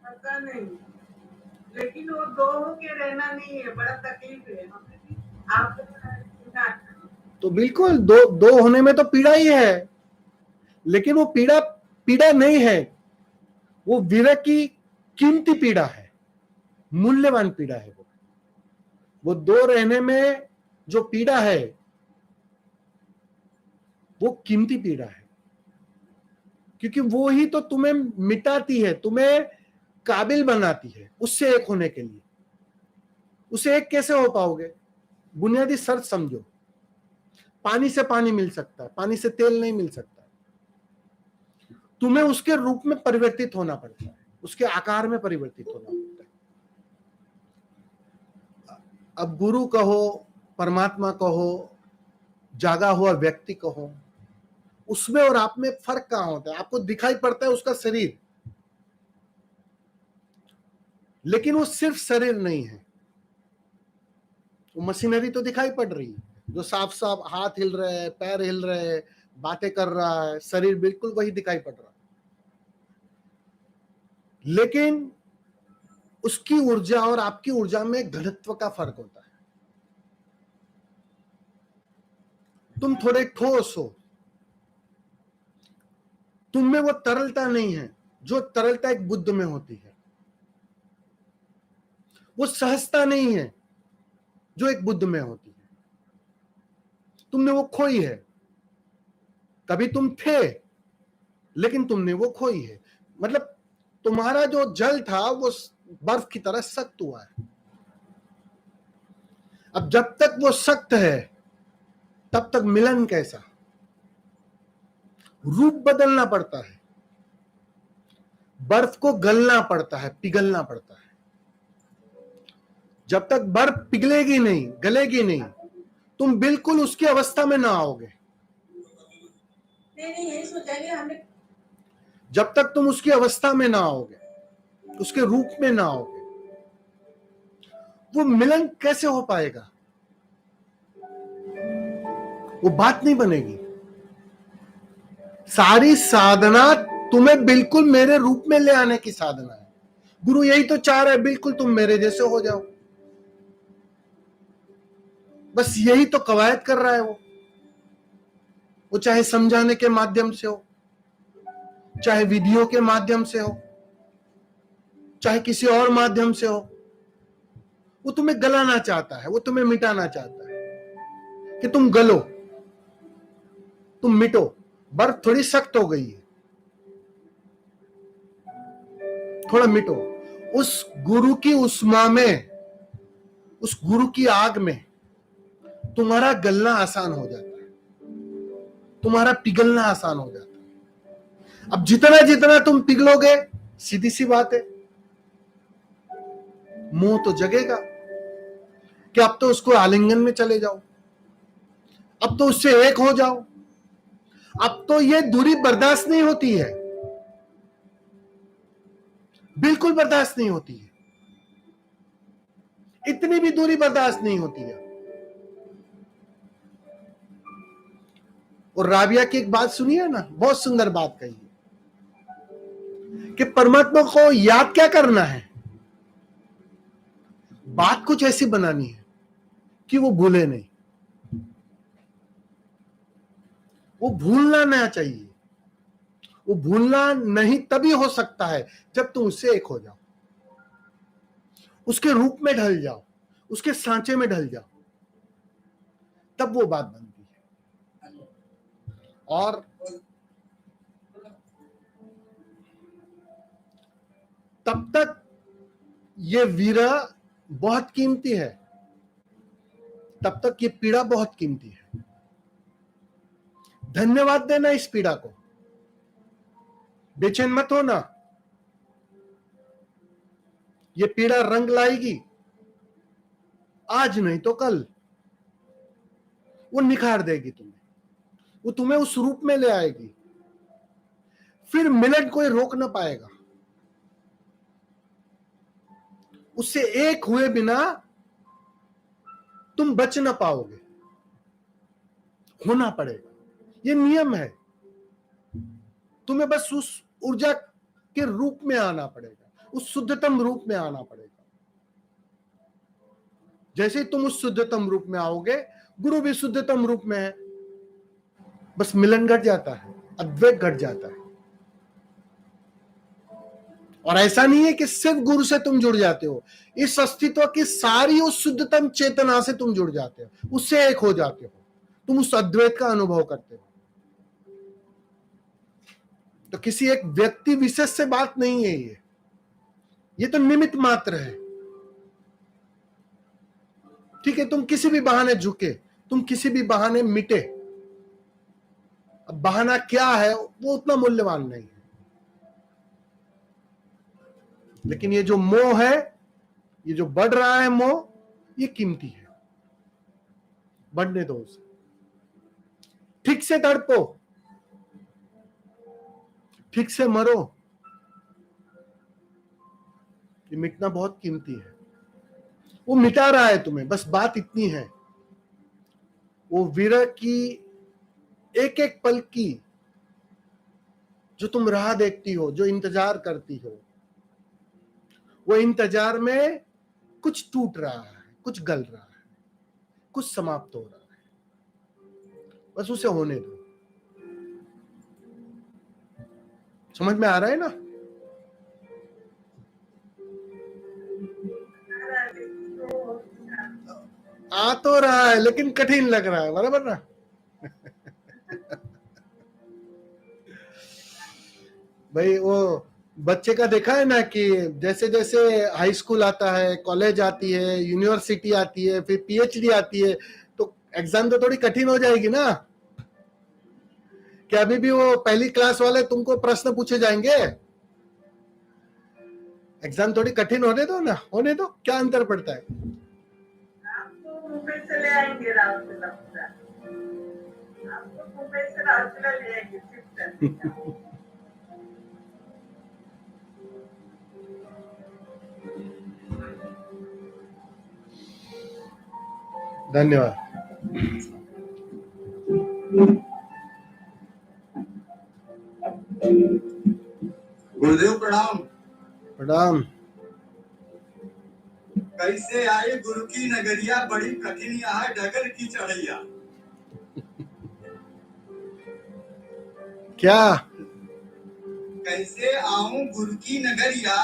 पता नहीं लेकिन वो दो होके रहना नहीं है बड़ा तकलीफ है आप तो बिल्कुल दो होने में तो पीड़ा ही है, लेकिन वो पीड़ा पीड़ा नहीं है, वो विरह की कीमती पीड़ा है, मूल्यवान पीड़ा है। वो दो रहने में जो पीड़ा है वो कीमती पीड़ा है, क्योंकि वो ही तो तुम्हें मिटाती है, तुम्हें काबिल बनाती है उससे एक होने के लिए। उसे एक कैसे हो पाओगे? बुनियादी शर्त समझो, पानी से पानी मिल सकता है, पानी से तेल नहीं मिल सकता। तुम्हें उसके रूप में परिवर्तित होना पड़ता है, उसके आकार में परिवर्तित होना पड़ता है। अब गुरु कहो, परमात्मा कहो, जागा हुआ व्यक्ति कहो, उसमें और आप में फर्क कहां होता है? आपको दिखाई पड़ता है उसका शरीर, लेकिन वो सिर्फ शरीर नहीं है, वो मशीनरी तो दिखाई पड़ रही है, जो साफ साफ हाथ हिल रहे हैं, पैर हिल रहे हैं, बातें कर रहा है, शरीर बिल्कुल वही दिखाई पड़ रहा है, लेकिन उसकी ऊर्जा और आपकी ऊर्जा में घनत्व का फर्क होता है। तुम थोड़े ठोस हो, तुम में वो तरलता नहीं है जो तरलता एक बुद्ध में होती है, वो सहजता नहीं है जो एक बुद्ध में होती है। तुमने वो खोई है, कभी तुम थे लेकिन तुमने वो खोई है। मतलब तुम्हारा जो जल था वो बर्फ की तरह सख्त हुआ है। अब जब तक वो सख्त है तब तक मिलन कैसा? रूप बदलना पड़ता है, बर्फ को गलना पड़ता है, पिघलना पड़ता है। जब तक बर्फ पिघलेगी नहीं, गलेगी नहीं, तुम बिल्कुल उसकी अवस्था में ना आओगे। नहीं यही सोचेंगे हमें जब तक तुम उसकी अवस्था में ना आओगे, उसके रूप में ना आओगे, वो मिलन कैसे हो पाएगा? वो बात नहीं बनेगी। सारी साधना तुम्हें बिल्कुल मेरे रूप में ले आने की साधना है। गुरु यही तो चाह रहा है, बिल्कुल तुम मेरे जैसे हो जाओ। बस यही तो कवायद कर रहा है वो चाहे समझाने के माध्यम से हो, चाहे विधियों के माध्यम से हो, चाहे किसी और माध्यम से हो, वो तुम्हें गलाना चाहता है, वो तुम्हें मिटाना चाहता है कि तुम गलो, तुम मिटो। बर्फ थोड़ी सख्त हो गई है, थोड़ा मिटो। उस गुरु की उष्मा में, उस गुरु की आग में तुम्हारा गलना आसान हो जाता है, तुम्हारा पिघलना आसान हो जाता है। अब जितना जितना तुम पिघलोगे, सीधी सी बात है, मुंह तो जगेगा कि अब तो उसको आलिंगन में चले जाओ, अब तो उससे एक हो जाओ, अब तो ये दूरी बर्दाश्त नहीं होती है, बिल्कुल बर्दाश्त नहीं होती है, इतनी भी दूरी बर्दाश्त नहीं होती है। और राबिया की एक बात सुनिए ना, बहुत सुंदर बात कही है। कि परमात्मा को याद क्या करना है, बात कुछ ऐसी बनानी है कि वो भूले नहीं, वो भूलना नहीं चाहिए। वो भूलना नहीं तभी हो सकता है जब तुम उससे एक हो जाओ, उसके रूप में ढल जाओ, उसके सांचे में ढल जाओ, तब वो बात बनती है। और तब तक ये विरह बहुत कीमती है, तब तक ये पीड़ा बहुत कीमती है। धन्यवाद देना इस पीड़ा को, बेचैन मत होना। ये पीड़ा रंग लाएगी, आज नहीं तो कल वो निखार देगी तुम्हें, वो तुम्हें उस रूप में ले आएगी, फिर मिलन कोई रोक ना पाएगा। उससे एक हुए बिना तुम बच ना पाओगे, होना पड़ेगा, ये नियम है। तुम्हें बस उस ऊर्जा के रूप में आना पड़ेगा, उस शुद्धतम रूप में आना पड़ेगा। जैसे ही तुम उस शुद्धतम रूप में आओगे, गुरु भी शुद्धतम रूप में है, बस मिलन घट जाता है, अद्वैत घट जाता है। और ऐसा नहीं है कि सिर्फ गुरु से तुम जुड़ जाते हो, इस अस्तित्व की सारी उस शुद्धतम चेतना से तुम जुड़ जाते हो, उससे एक हो जाते हो, तुम उस अद्वैत का अनुभव करते हो। तो किसी एक व्यक्ति विशेष से बात नहीं है, ये तो निमित्त मात्र है। ठीक है, तुम किसी भी बहाने झुके, तुम किसी भी बहाने मिटे, अब बहाना क्या है वो उतना मूल्यवान नहीं है, लेकिन ये जो मोह है, ये जो बढ़ रहा है मोह, ये कीमती है, बढ़ने दो उसे। ठीक से तड़पो, ठीक से मरो, ये मिटना बहुत कीमती है। वो मिटा रहा है तुम्हें, बस बात इतनी है, वो विरह की एक एक पल की जो तुम राह देखती हो, जो इंतजार करती हो, वो इंतजार में कुछ टूट रहा है, कुछ गल रहा है, कुछ समाप्त हो रहा है, बस उसे होने दो। समझ में आ रहा है ना? आ तो रहा है लेकिन कठिन लग रहा है, बराबर ना? भाई वो बच्चे का देखा है ना कि जैसे जैसे हाई स्कूल आता है, कॉलेज आती है, यूनिवर्सिटी आती है, फिर पीएचडी आती है, तो एग्जाम तो थोड़ी कठिन हो जाएगी ना। क्या अभी भी वो पहली क्लास वाले तुमको प्रश्न पूछे जाएंगे? एग्जाम थोड़ी कठिन होने दो ना, होने दो, क्या अंतर पड़ता है? आपको मुंबई से ले आएंगे, राउरकेला पूरा आपको मुंबई से राउरकेला ले आएंगे शिफ्ट करने का। धन्यवाद। गुरुदेव प्रणाम। प्रणाम। कैसे आए गुरु की नगरिया, बड़ी कठिन यहाँ डगर की चढ़ैया। क्या? कैसे आऊं गुरु की नगरिया,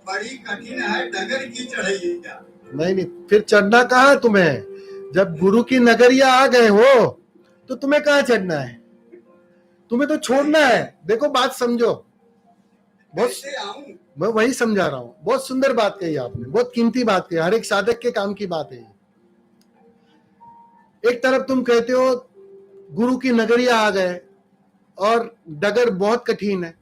बड़ी कठिन है डगर की चढ़ैया। नहीं, फिर चढ़ना कहाँ है तुम्हें? जब गुरु की नगरिया आ गए हो तो तुम्हें कहाँ चढ़ना है? तुम्हें तो छोड़ना है। देखो बात समझो, कैसे आऊं? मैं वही समझा रहा हूँ। बहुत सुंदर बात कही आपने, बहुत कीमती बात कही, हर एक साधक के काम की बात है। एक तरफ तुम कहते हो गुरु की नगरिया आ गए और डगर बहुत कठिन है।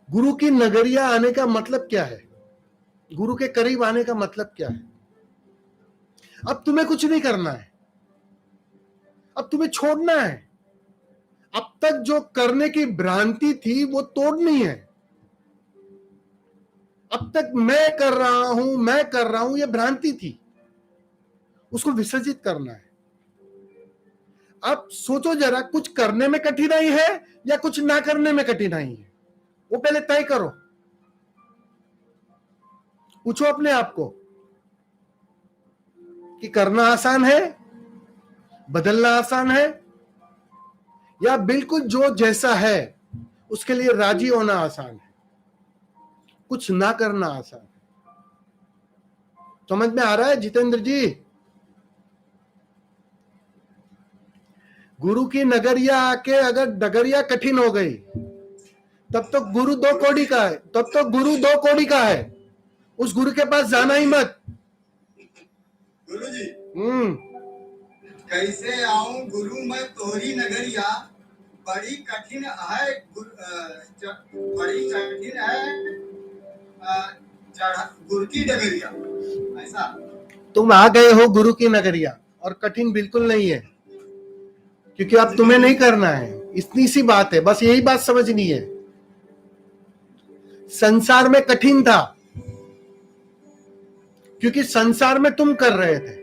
गुरु की नगरिया आने का मतलब क्या है? गुरु के करीब आने का मतलब क्या है? अब तुम्हें कुछ नहीं करना है, अब तुम्हें छोड़ना है। अब तक जो करने की भ्रांति थी वो तोड़नी है। अब तक मैं कर रहा हूं ये भ्रांति थी, उसको विसर्जित करना है। अब सोचो जरा, कुछ करने में कठिनाई है या कुछ ना करने में कठिनाई है? वो पहले तय करो। पूछो अपने आप को कि करना आसान है, बदलना आसान है, या बिल्कुल जो जैसा है उसके लिए राजी होना आसान है, कुछ ना करना आसान है। समझ में आ रहा है जितेंद्र जी? गुरु की नगरिया आके अगर डगरिया कठिन हो गई तब तो गुरु 2 कौड़ी का है, तब तो गुरु 2 कौड़ी का है, उस गुरु के पास जाना ही मत। गुरु जी हम्म। कैसे आऊं गुरु मैं तोरी नगरिया, बड़ी कठिन है बड़ी कठिन है गुरु की डगरिया। ऐसा तुम आ गए हो गुरु की नगरिया, और कठिन बिल्कुल नहीं है, क्योंकि अब तुम्हें नहीं करना है। इतनी सी बात है, बस यही बात समझनी है। संसार में कठिन था क्योंकि संसार में तुम कर रहे थे,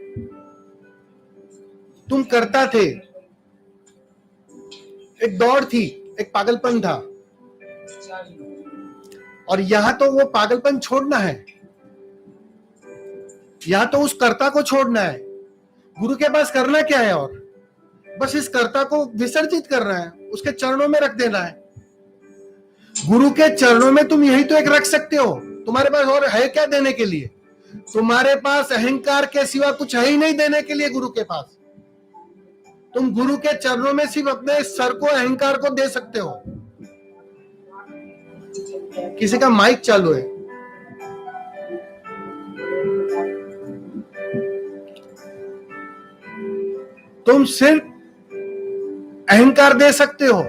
तुम करता थे, एक दौड़ थी, एक पागलपन था, और यहां तो वो पागलपन छोड़ना है, यहां तो उस कर्ता को छोड़ना है। गुरु के पास करना क्या है? और बस इस कर्ता को विसर्जित करना है, उसके चरणों में रख देना है। गुरु के चरणों में तुम यही तो एक रख सकते हो। तुम्हारे पास और है क्या देने के लिए? तुम्हारे पास अहंकार के सिवा कुछ है ही नहीं देने के लिए गुरु के पास। तुम गुरु के चरणों में सिर्फ अपने सर को, अहंकार को दे सकते हो। किसी का माइक चालू है। तुम सिर्फ अहंकार दे सकते हो,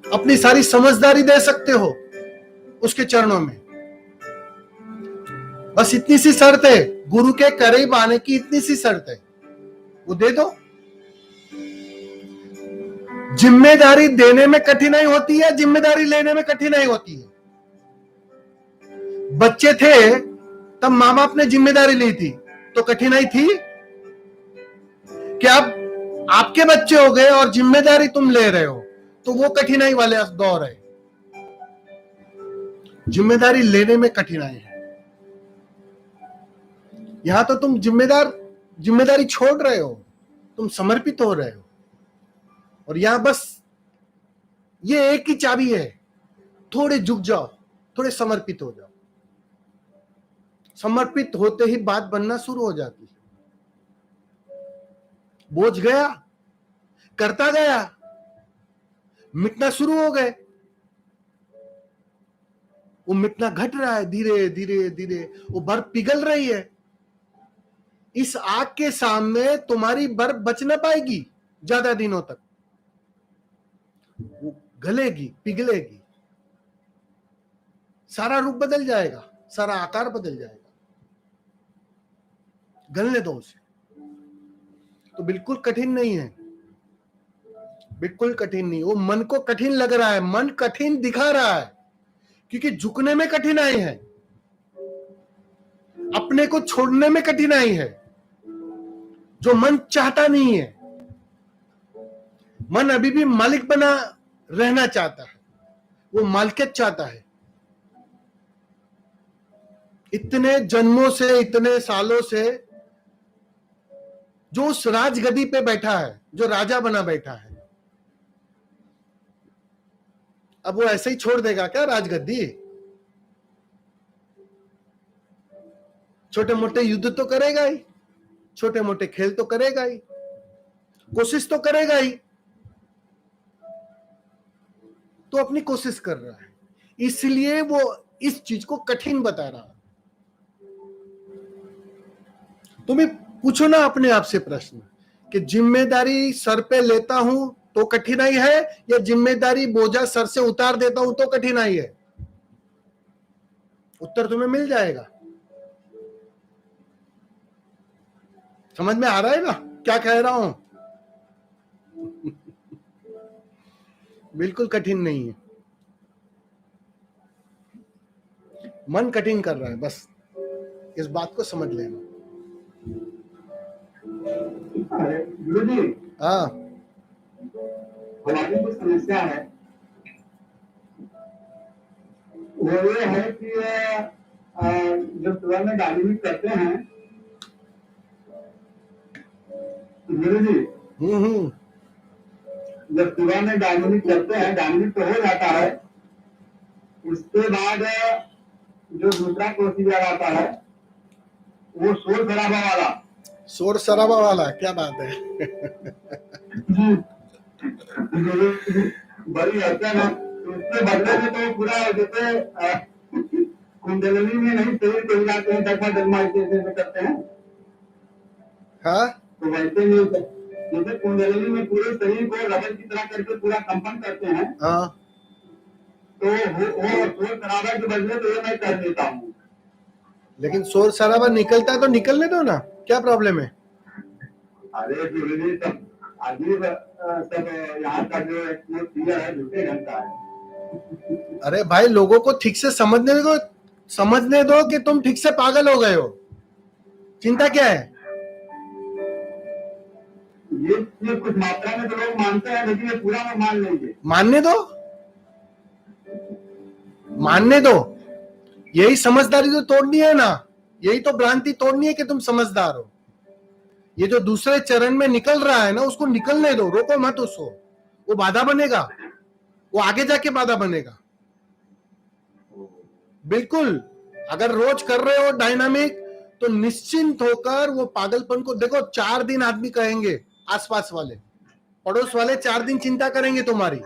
अपनी सारी समझदारी दे सकते हो उसके चरणों में। बस इतनी सी शर्त है, गुरु के करीब आने की इतनी सी शर्त है, वो दे दो। जिम्मेदारी देने में कठिनाई होती है, जिम्मेदारी लेने में कठिनाई होती है। बच्चे थे तब माँ बाप ने जिम्मेदारी ली थी, तो कठिनाई थी। क्या अब आपके बच्चे हो गए और जिम्मेदारी तुम ले रहे हो, तो वो कठिनाई वाले दौर है। जिम्मेदारी लेने में कठिनाई है। यहां तो तुम जिम्मेदारी छोड़ रहे हो, तुम समर्पित हो रहे हो। और यहां बस ये एक ही चाबी है, थोड़े झुक जाओ, थोड़े समर्पित हो जाओ। समर्पित होते ही बात बनना शुरू हो जाती है। बोझ गया, करता गया, मिटना शुरू हो गए। वो मिटना घट रहा है, धीरे धीरे धीरे वो बर्फ पिघल रही है। इस आग के सामने तुम्हारी बर्फ बच ना पाएगी ज्यादा दिनों तक। वो गलेगी, पिघलेगी, सारा रूप बदल जाएगा, सारा आकार बदल जाएगा। गलने दो उसे। तो बिल्कुल कठिन नहीं है, बिल्कुल कठिन नहीं। वो मन को कठिन लग रहा है, मन कठिन दिखा रहा है, क्योंकि झुकने में कठिनाई है, अपने को छोड़ने में कठिनाई है, जो मन चाहता नहीं है। मन अभी भी मालिक बना रहना चाहता है, वो मालिकियत चाहता है। इतने जन्मों से, इतने सालों से जो उस राजगद्दी पे बैठा है, जो राजा बना बैठा है, अब वो ऐसे ही छोड़ देगा क्या राजगद्दी? छोटे मोटे युद्ध तो करेगा ही, छोटे मोटे खेल तो करेगा ही, कोशिश तो करेगा ही। तो अपनी कोशिश कर रहा है, इसलिए वो इस चीज को कठिन बता रहा है। तुम्हें पूछो ना अपने आप से प्रश्न कि जिम्मेदारी सर पे लेता हूं तो कठिनाई है, या जिम्मेदारी बोझा सर से उतार देता हूं तो कठिनाई है? उत्तर तुम्हें मिल जाएगा। समझ में आ रहा है ना क्या कह रहा हूं? बिल्कुल कठिन नहीं है, मन कठिन कर रहा है, बस इस बात को समझ लेना। गुरु जी, हाँ, हमारी जो समस्या है वो ये है कि जब सुबह में डायनेमिक करते हैं गुरु जी, हम्म। जब सुबह में डायनेमिक करते हैं, डायनेमिक तो हो जाता है, उसके बाद जो दूसरा प्रोसीजर आता है वो शोर शराबा वाला। शोर शराबा वाला क्या बात है। बड़ी अड़चन है, तो उसके बदले में तो पूरा जैसे कुंडलिनी में नहीं शरीर को हिलाते हैं, दफा दरमा ऐसे करते हैं, हाँ तो वैसे नहीं, जैसे कुंडलिनी में पूरे शरीर को रबर की तरह करके पूरा कंपन करते हैं, हाँ। तो वो शोर शराबा के बदले तो ये मैं कर देता हूँ। लेकिन शोर शराबा निकलता है तो निकलने दो ना, क्या प्रॉब्लम है। अरे गुरुजी, सब अजीब सब यहाँ का जो एटमोस्फियर है दूसरे ढंग का है। अरे भाई, लोगों को ठीक से समझने दो कि तुम ठीक से पागल हो गए हो। चिंता क्या है। ये कुछ मात्रा में तो लोग मानते हैं, लेकिन ये पूरा में मान लेंगे। मानने दो। यही समझदारी तो तोड़नी है ना, यही तो भ्रांति तोड़नी है कि तुम समझदार हो। ये जो दूसरे चरण में निकल रहा है ना, उसको निकलने दो, रोको मत उसको। वो बाधा बनेगा, वो आगे जाके बाधा बनेगा। बिल्कुल, अगर रोज कर रहे हो डायनामिक, तो निश्चिंत होकर वो पागलपन को देखो। 4 दिन आदमी कहेंगे, आसपास वाले पड़ोस वाले 4 दिन चिंता करेंगे तुम्हारी।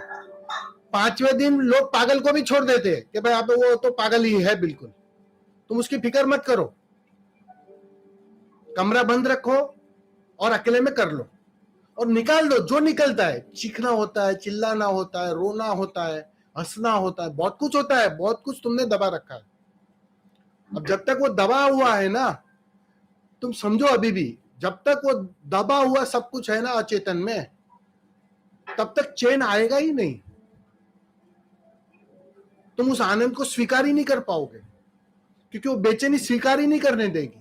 5वें दिन लोग पागल को भी छोड़ देते हैं कि भाई आप वो तो पागल ही है, बिल्कुल तुम उसकी फिक्र मत करो। कमरा बंद रखो और अकेले में कर लो और निकाल दो जो निकलता है। चीखना होता है, चिल्लाना होता है, रोना होता है, हंसना होता है, बहुत कुछ होता है। बहुत कुछ तुमने दबा रखा है। अब जब तक वो दबा हुआ है ना, तुम समझो अभी भी, जब तक वो दबा हुआ सब कुछ है ना अचेतन में, तब तक चैन आएगा ही नहीं। तुम उस आनंद को स्वीकार ही नहीं कर पाओगे, क्योंकि वो बेचैनी स्वीकार ही नहीं करने देगी।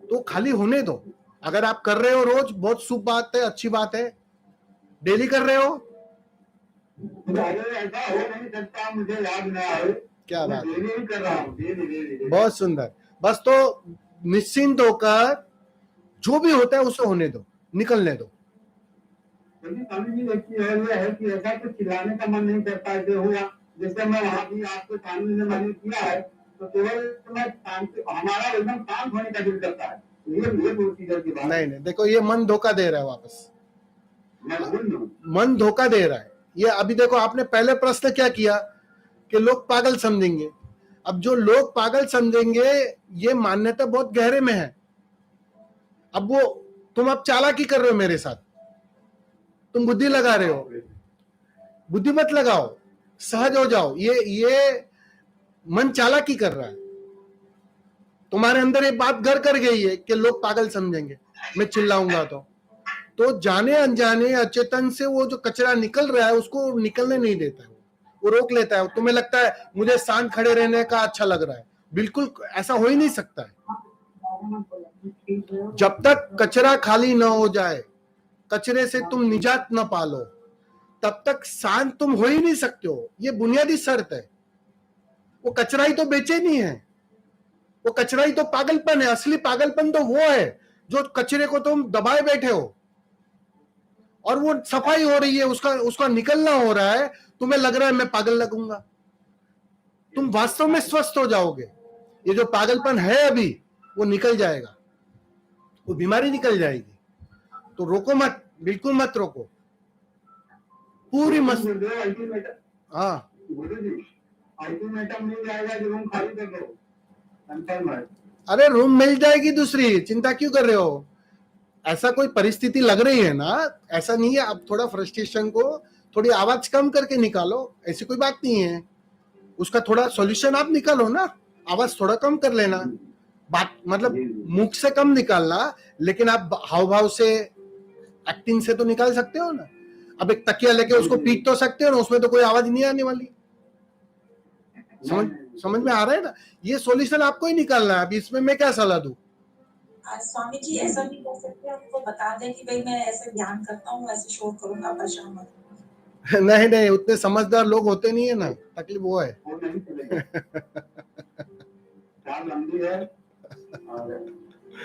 तो खाली होने दो। अगर आप कर रहे हो रोज, बहुत शुभ बात है, अच्छी बात है। डेली कर रहे हो, ऐसा हो नहीं सकता, मुझे याद नहीं आए। क्या बात है, डेली कर रहा हूँ, डेली। बहुत सुंदर। बस तो निश्चिंत होकर जो भी होता है उसे होने दो, निकलने दो। स्वामी जी, एक चीज ये है कि ऐसा कुछ चिल्लाने का मन नहीं करता है। जो हुआ, जैसे मैं वहाँ भी आपको स्वामी ने मैंने किया है, तो केवल मैं शांति, हमारा एकदम शांत होने का दिल करता है। ये प्रोसीजर की बात नहीं, देखो ये मन धोखा दे रहा है वापस। मैं बोल रहा हूँ, मन धोखा दे रहा है। ये अभी देखो, आपने पहले प्रश्न क्या किया कि लोग पागल समझेंगे। अब जो लोग पागल समझेंगे, ये मान्यता बहुत गहरे में है। अब वो तुम अब चालाकी कर रहे हो मेरे साथ, तुम बुद्धि लगा रहे हो। बुद्धि मत लगाओ, सहज हो जाओ। ये मन चालाकी कर रहा है। तुम्हारे अंदर ये बात घर कर गई है कि लोग पागल समझेंगे मैं चिल्लाऊंगा तो जाने अनजाने अचेतन से वो जो कचरा निकल रहा है उसको निकलने नहीं देता है। वो रोक लेता है। तुम्हें लगता है मुझे शांत खड़े रहने का अच्छा लग रहा है। बिल्कुल ऐसा हो ही नहीं सकता है। जब तक कचरा खाली ना हो जाए, कचरे से तुम निजात न पालो, तब तक शांत तुम हो ही नहीं सकते हो। ये बुनियादी शर्त है। वो कचरा ही तो बेचैनी है, वो कचरा ही तो पागलपन है। असली पागलपन तो वो है जो कचरे को तुम दबाए बैठे हो और वो सफाई हो रही है, उसका निकलना हो रहा है। तुम्हें लग रहा है मैं पागल लगूंगा। तुम वास्तव में स्वस्थ हो जाओगे। ये जो पागलपन है अभी, वो निकल जाएगा, वो बीमारी निकल जाएगी। तो रोको मत, बिल्कुल मत रोको। पूरी मस्त, हाँ अल्टीमेटम मिल जाएगा कि रूम खाली कर दो, कंफर्म है। अरे रूम मिल जाएगी दूसरी, चिंता क्यों कर रहे हो। ऐसा कोई परिस्थिति लग रही है ना, ऐसा नहीं है। अब थोड़ा फ्रस्ट्रेशन को थोड़ी आवाज कम करके निकालो, ऐसी कोई बात नहीं है। उसका थोड़ा सॉल्यूशन आप निकालो ना, आवाज थोड़ा कम कर लेना। बात मतलब मुख से कम निकालना, लेकिन आप हाव भाव से, एक्टिंग से तो निकाल सकते हो ना। अब एक तकिया लेके उसको पीट तो सकते हो ना, उसमें तो कोई आवाज नहीं आने वाली। समझ में आ रहा है ना। ये सॉल्यूशन आपको ही निकालना है। अभी इसमें मैं क्या सलाह दूं। स्वामी जी, ऐसा भी कर सकते हैं, उनको बता दें कि भाई मैं ऐसे ध्यान करता हूँ, ऐसे शोर करूंगा, परेशान मत। नहीं नहीं, उतने समझदार लोग होते नहीं है ना, तकलीफ वो है। वो नहीं चलेगा, चाल लंबी है। और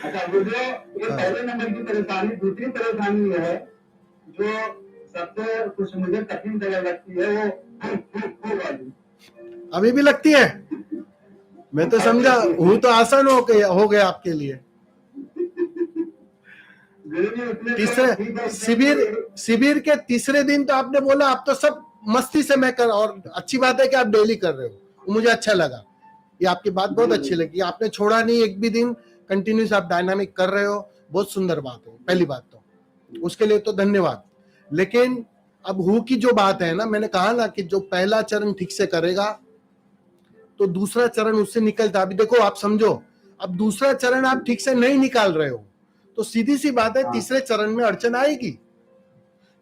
अच्छा, वो जो ये हाँ। पहले नंबर की परेशानी, दूसरी परेशानी ये है जो सबसे कुछ मुझे कठिन जगह लगती है, वो वाली। अभी भी लगती है? मैं तो समझा हूँ तो आसान हो गया आपके लिए। तीसरे शिविर के तीसरे दिन तो आपने बोला आप तो सब मस्ती से मैं कर, और अच्छी बात है कि आप डेली कर रहे हो, वो मुझे अच्छा लगा, ये आपकी बात बहुत अच्छी लगी। आपने छोड़ा नहीं एक भी दिन, कंटिन्यूस आप डायनामिक कर रहे हो, बहुत सुंदर बात है। पहली बात तो उसके लिए तो धन्यवाद। लेकिन अब हु की जो बात है ना, मैंने कहा ना कि जो पहला चरण ठीक से करेगा तो दूसरा चरण उससे निकलता। अभी देखो आप समझो, अब दूसरा चरण आप ठीक से नहीं निकाल रहे हो तो सीधी सी बात है तीसरे चरण में अड़चन आएगी,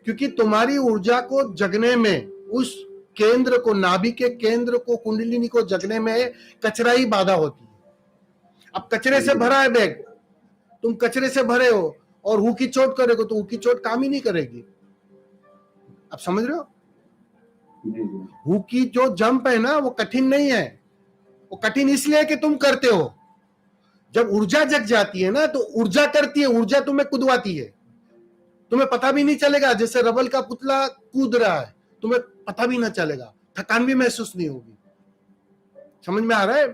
क्योंकि तुम्हारी ऊर्जा को जगने में, उस केंद्र को, नाभि के केंद्र को, कुंडलिनी को जगने में कचरा ही बाधा होती है। अब कचरे से भरा है बैग, तुम कचरे से भरे हो और हु की चोट करोगे तो हु की चोट काम ही नहीं करेगी। आप समझ रहे हो? हु की जो जंप है ना वो कठिन नहीं है, वो कठिन इसलिए कि तुम करते हो। जब ऊर्जा जग जाती है ना तो ऊर्जा करती है, ऊर्जा तुम्हें कुदवाती है, तुम्हें पता भी नहीं चलेगा। जैसे रबल का पुतला कूद रहा है, तुम्हें पता भी ना चलेगा, थकान भी महसूस नहीं होगी। समझ में आ रहा है?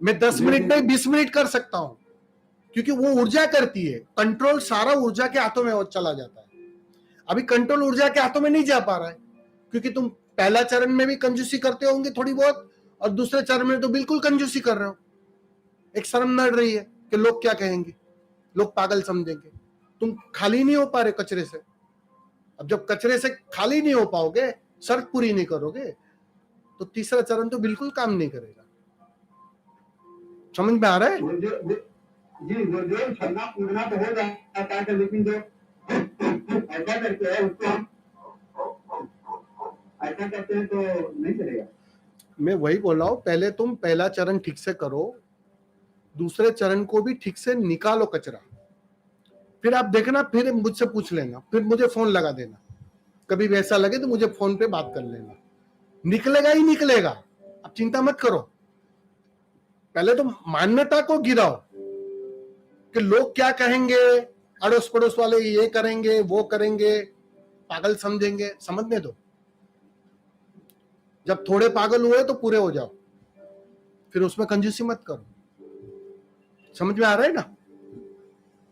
मैं 10 मिनट नहीं 20 मिनट कर सकता हूं, क्योंकि वो ऊर्जा करती है। कंट्रोल सारा ऊर्जा के हाथों में चला जाता है। अभी कंट्रोल ऊर्जा के हाथों में नहीं जा पा रहा है, क्योंकि तुम पहला चरण में भी कंजूसी करते होंगे थोड़ी बहुत, और दूसरे चरण में तो बिल्कुल कंजूसी कर रहे हो। एक शर्म नड़ रही है कि लोग क्या कहेंगे, लोग पागल समझेंगे। तुम खाली नहीं हो पा रहे कचरे से। अब जब कचरे से खाली नहीं हो पाओगे, शर्त पूरी नहीं करोगे, तो तीसरा चरण तो बिल्कुल काम नहीं करेगा। समझ में आ रहा है? जी, जो छलना कूदना तो हो जाता है, लेकिन जो ऐसा करते हैं उसको हम ऐसा करते हैं तो नहीं चलेगा। मैं वही बोल रहा हूं, पहले तुम पहला चरण ठीक से करो, दूसरे चरण को भी ठीक से निकालो कचरा, फिर आप देखना, फिर मुझसे पूछ लेना, फिर मुझे फोन लगा देना। कभी वैसा लगे तो मुझे फोन पे बात कर लेना, निकलेगा ही निकलेगा। अब चिंता मत करो, पहले तो मान्यता को गिराओ कि लोग क्या कहेंगे, अड़ोस पड़ोस वाले ये करेंगे वो करेंगे, पागल समझेंगे। समझने दो, जब थोड़े पागल हुए तो पूरे हो जाओ, फिर उसमें कंजूसी मत करो। समझ में आ रहा है ना?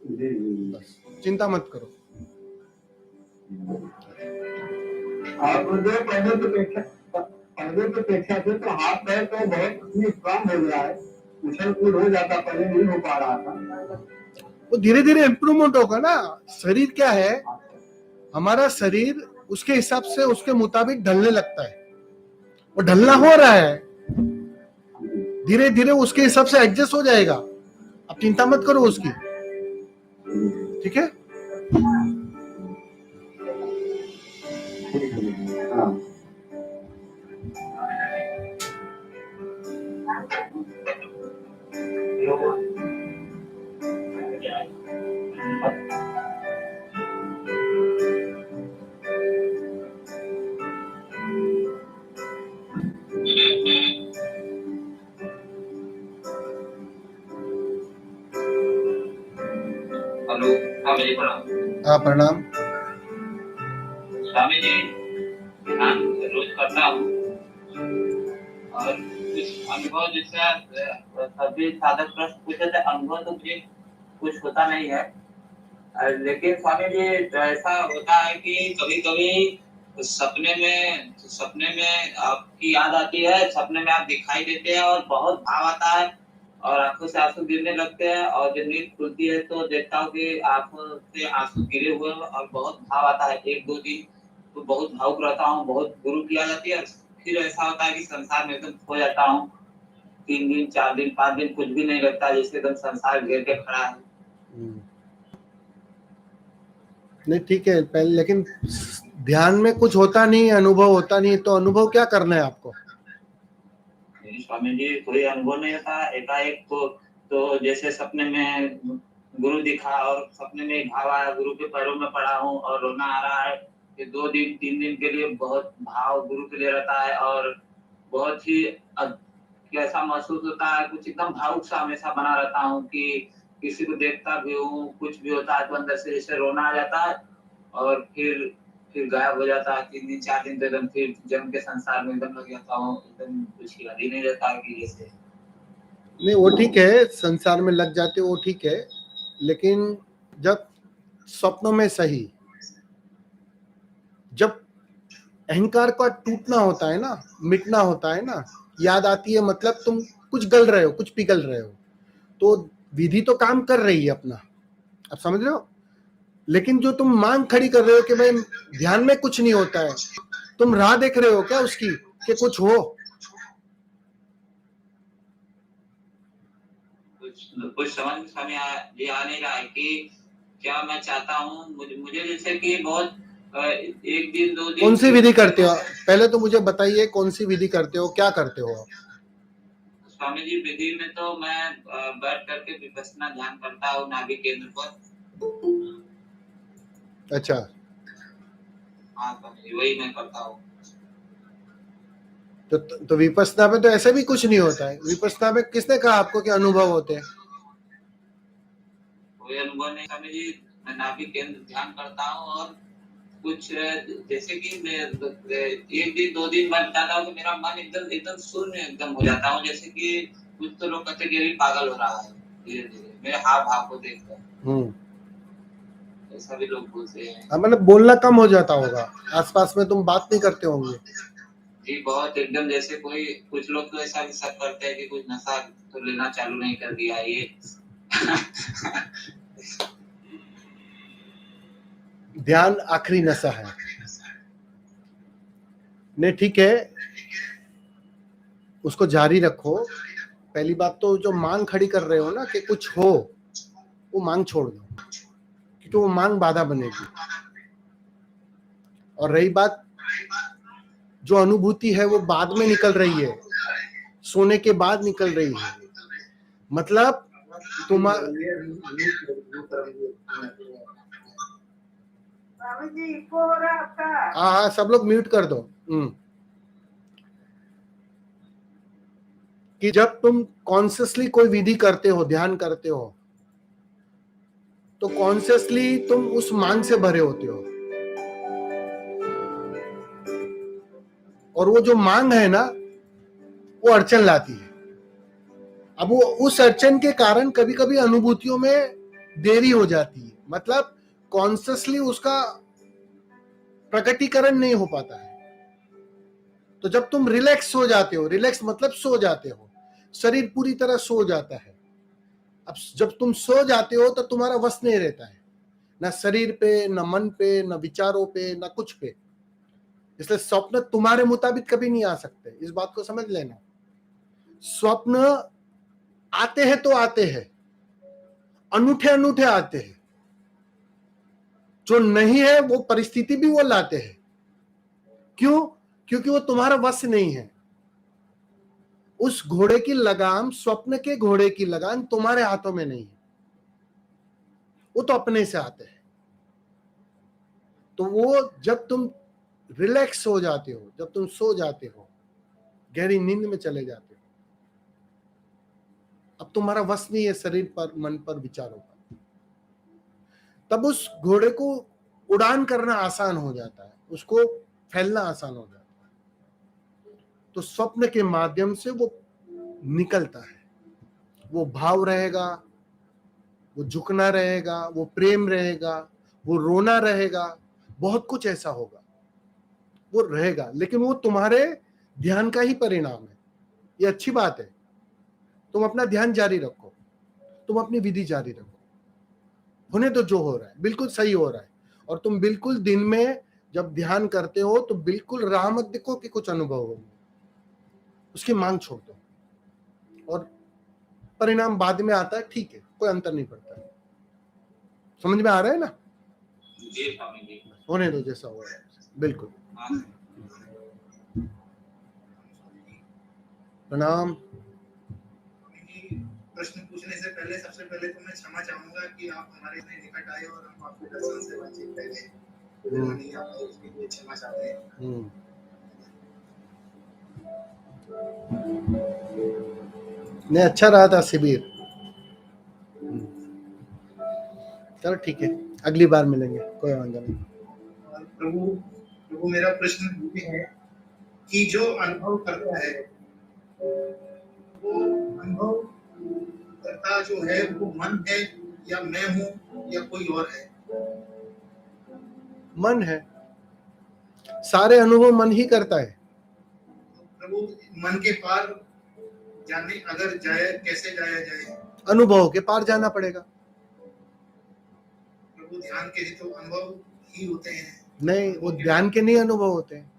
बस चिंता मत करो। आप जो पहले की अपेक्षा से तो हाथ पैर तो बहुत स्ट्रांग हो गया है, उछल कूद हो जाता, पहले नहीं हो पा रहा था। वो धीरे धीरे इम्प्रूवमेंट होगा ना। शरीर क्या है, हमारा शरीर उसके हिसाब से, उसके मुताबिक ढलने लगता है। वो ढलना हो रहा है, धीरे धीरे उसके हिसाब से एडजस्ट हो जाएगा। अब चिंता मत करो उसकी, ठीक है? हेलो, स्वामी जी प्रणाम। हाँ प्रणाम। स्वामी जी, ध्यान रोज करता हूँ और कुछ अनुभव, जैसे सभी साधक प्रश्न पूछे थे, अनुभव तो मुझे कुछ होता नहीं है। लेकिन स्वामी जी ऐसा होता है कि कभी कभी सपने में आपकी याद आती है, सपने में आप दिखाई देते हैं और बहुत भाव आता है और आंखों से आंसू गिरने लगते हैं, और जब नींद खुलती है तो देखता हूँ कि आंखों से आंसू गिरे हुए हैं और बहुत भाव आता है। 1-2 दिन तो बहुत भावुक रहता हूँ, बहुत गुरु किया जाती है। फिर ऐसा होता है कि संसार में एकदम खो जाता हूँ, 3 दिन 4 दिन 5 दिन कुछ भी नहीं लगता, जैसे एकदम संसार घेर के खड़ा है। नहीं ठीक है, पहले लेकिन ध्यान में कुछ होता नहीं, अनुभव होता नहीं, तो अनुभव क्या करना है आपको? स्वामी जी कोई अनुभव नहीं होता, एकाएक तो जैसे सपने में गुरु दिखा और सपने में घाव आया, गुरु के पैरों में पड़ा हूँ और रोना आ रहा है, ये 2 दिन 3 दिन के लिए बहुत भाव गुरु के लिए रहता है और बहुत ही कैसा महसूस होता है, कुछ एकदम भावुक सा हमेशा बना रहता हूँ कि किसी को देखता भी हूँ, कुछ भी होता है तो अंदर से जैसे रोना आ जाता है और फिर गायब हो जाता है। 3 दिन 4 दिन तो एकदम फिर जन्म के संसार में एकदम लग जाता हूँ, एकदम कुछ याद ही नहीं रहता है कि जैसे। नहीं वो ठीक है, संसार में लग जाते हो वो ठीक है, लेकिन जब स्वप्नों में सही, जब अहंकार का टूटना होता है ना, मिटना होता है ना, याद आती है, मतलब तुम कुछ गल रहे हो, कुछ पिघल रहे हो, तो विधि तो काम कर रही है अपना, आप समझ रहे हो। लेकिन जो तुम मांग खड़ी कर रहे हो कि भाई ध्यान में कुछ नहीं होता है, तुम राह देख रहे हो क्या उसकी कि कुछ हो? कुछ समझ में आ नहीं रहा है कि क्या मैं चाहता हूँ। मुझे जैसे कि बहुत 1 दिन 2 दिन। कौन सी विधि करते हो? पहले तो मुझे बताइए कौन सी विधि करते हो, क्या करते हो आप? स्वामी जी विधि में तो मैं बैठ करके विपश्यना ध्यान करता हूँ नाभि केंद्र पर। अच्छा, हाँ स्वामी जी वही मैं करता हूँ। तो विपश्यना में तो ऐसे भी कुछ नहीं होता है। विपश्यना में किसने कहा आपको कि अनुभव होते हैं? कोई अनुभव नहीं स्वामी जी, मैं नाभि केंद्र ध्यान करता हूँ और कुछ जैसे कि 1 दिन 2 दिन बाद जाता हूँ तो मेरा मन एकदम शून्य एकदम हो जाता हूँ, जैसे कि कुछ तो लोग कहते कि पागल हो रहा है धीरे धीरे मेरे हाव भाव को देखकर, ऐसा भी लोग बोलते हैं। मतलब बोलना कम हो जाता होगा, आसपास में तुम बात नहीं करते होंगे। जी बहुत एकदम, जैसे कोई कुछ लोग तो ऐसा भी शक करते हैं कि कुछ नशा तो लेना चालू नहीं कर दिया ये। ध्यान आखिरी नशा है। नहीं ठीक है, उसको जारी रखो। पहली बात तो जो मांग खड़ी कर रहे हो ना कि कुछ हो, वो मांग छोड़ दो, क्योंकि वो मांग बाधा बनेगी। और रही बात जो अनुभूति है वो बाद में निकल रही है, सोने के बाद निकल रही है, मतलब स्वामी जी इको हो रहा है आपका। हाँ सब लोग म्यूट कर दो। कि जब तुम कॉन्शियसली कोई विधि करते हो, ध्यान करते हो, तो कॉन्शियसली तुम उस मांग से भरे होते हो, और वो जो मांग है ना वो अड़चन लाती है। अब वो उस अड़चन के कारण कभी कभी अनुभूतियों में देरी हो जाती है, मतलब कॉन्शियसली उसका प्रकटीकरण नहीं हो पाता है। तो जब तुम रिलैक्स हो जाते हो, रिलैक्स मतलब सो जाते हो, शरीर पूरी तरह सो जाता है। अब जब तुम सो जाते हो तो तुम्हारा वश नहीं रहता है, ना शरीर पे, ना मन पे, ना विचारों पे, ना कुछ पे। इसलिए स्वप्न तुम्हारे मुताबिक कभी नहीं आ सकते, इस बात को समझ लेना। स्वप्न आते हैं तो आते हैं, अनूठे अनूठे आते हैं, जो नहीं है वो परिस्थिति भी वो लाते हैं। क्यों? क्योंकि वो तुम्हारा वश नहीं है। उस घोड़े की लगाम, स्वप्न के घोड़े की लगाम तुम्हारे हाथों में नहीं है, वो तो अपने से आते हैं। तो वो जब तुम रिलैक्स हो जाते हो, जब तुम सो जाते हो, गहरी नींद में चले जाते हो, अब तुम्हारा वश नहीं है शरीर पर, मन पर, विचारों पर, तब उस घोड़े को उड़ान करना आसान हो जाता है, उसको फैलना आसान हो जाता है। तो स्वप्न के माध्यम से वो निकलता है, वो भाव रहेगा, वो झुकना रहेगा, वो प्रेम रहेगा, वो रोना रहेगा, बहुत कुछ ऐसा होगा, वो रहेगा। लेकिन वो तुम्हारे ध्यान का ही परिणाम है, ये अच्छी बात है। तुम अपना ध्यान जारी रखो, तुम अपनी विधि जारी रखो, होने तो जो हो रहा है बिल्कुल सही हो रहा है। और तुम बिल्कुल दिन में जब ध्यान करते हो तो बिल्कुल राह मत देखो कि कुछ अनुभव हो, उसकी मांग छोड़ दो, और परिणाम बाद में आता है, ठीक है, कोई अंतर नहीं पड़ता है। समझ में आ रहा है ना? जी स्वामी जी। होने दो जैसा हो रहा है, बिल्कुल। प्रणाम। प्रश्न पूछने से पहले सबसे पहले तो मैं क्षमा चाहूंगा कि आप हमारे इतने निकट आए और हम आपके दर्शन से वंचित रह गए। वगैरह नहीं आ पाई, उसके लिए क्षमा चाहते हैं। नहीं, अच्छा रहा था शिविर। चलो ठीक है, अगली बार मिलेंगे, कोई वांधा नहीं। और प्रभु मेरा प्रश्न ये है कि जो अनुभव करता है, वो अनुभव करता जो है वो मन है या मैं हूँ या कोई और है? मन है, सारे अनुभव मन ही करता है। प्रभु मन के पार जाने अगर जाए, कैसे जाया जाए? अनुभव के पार जाना पड़ेगा। प्रभु ध्यान के तो अनुभव ही होते हैं। नहीं, वो ध्यान के नहीं अनुभव होते हैं।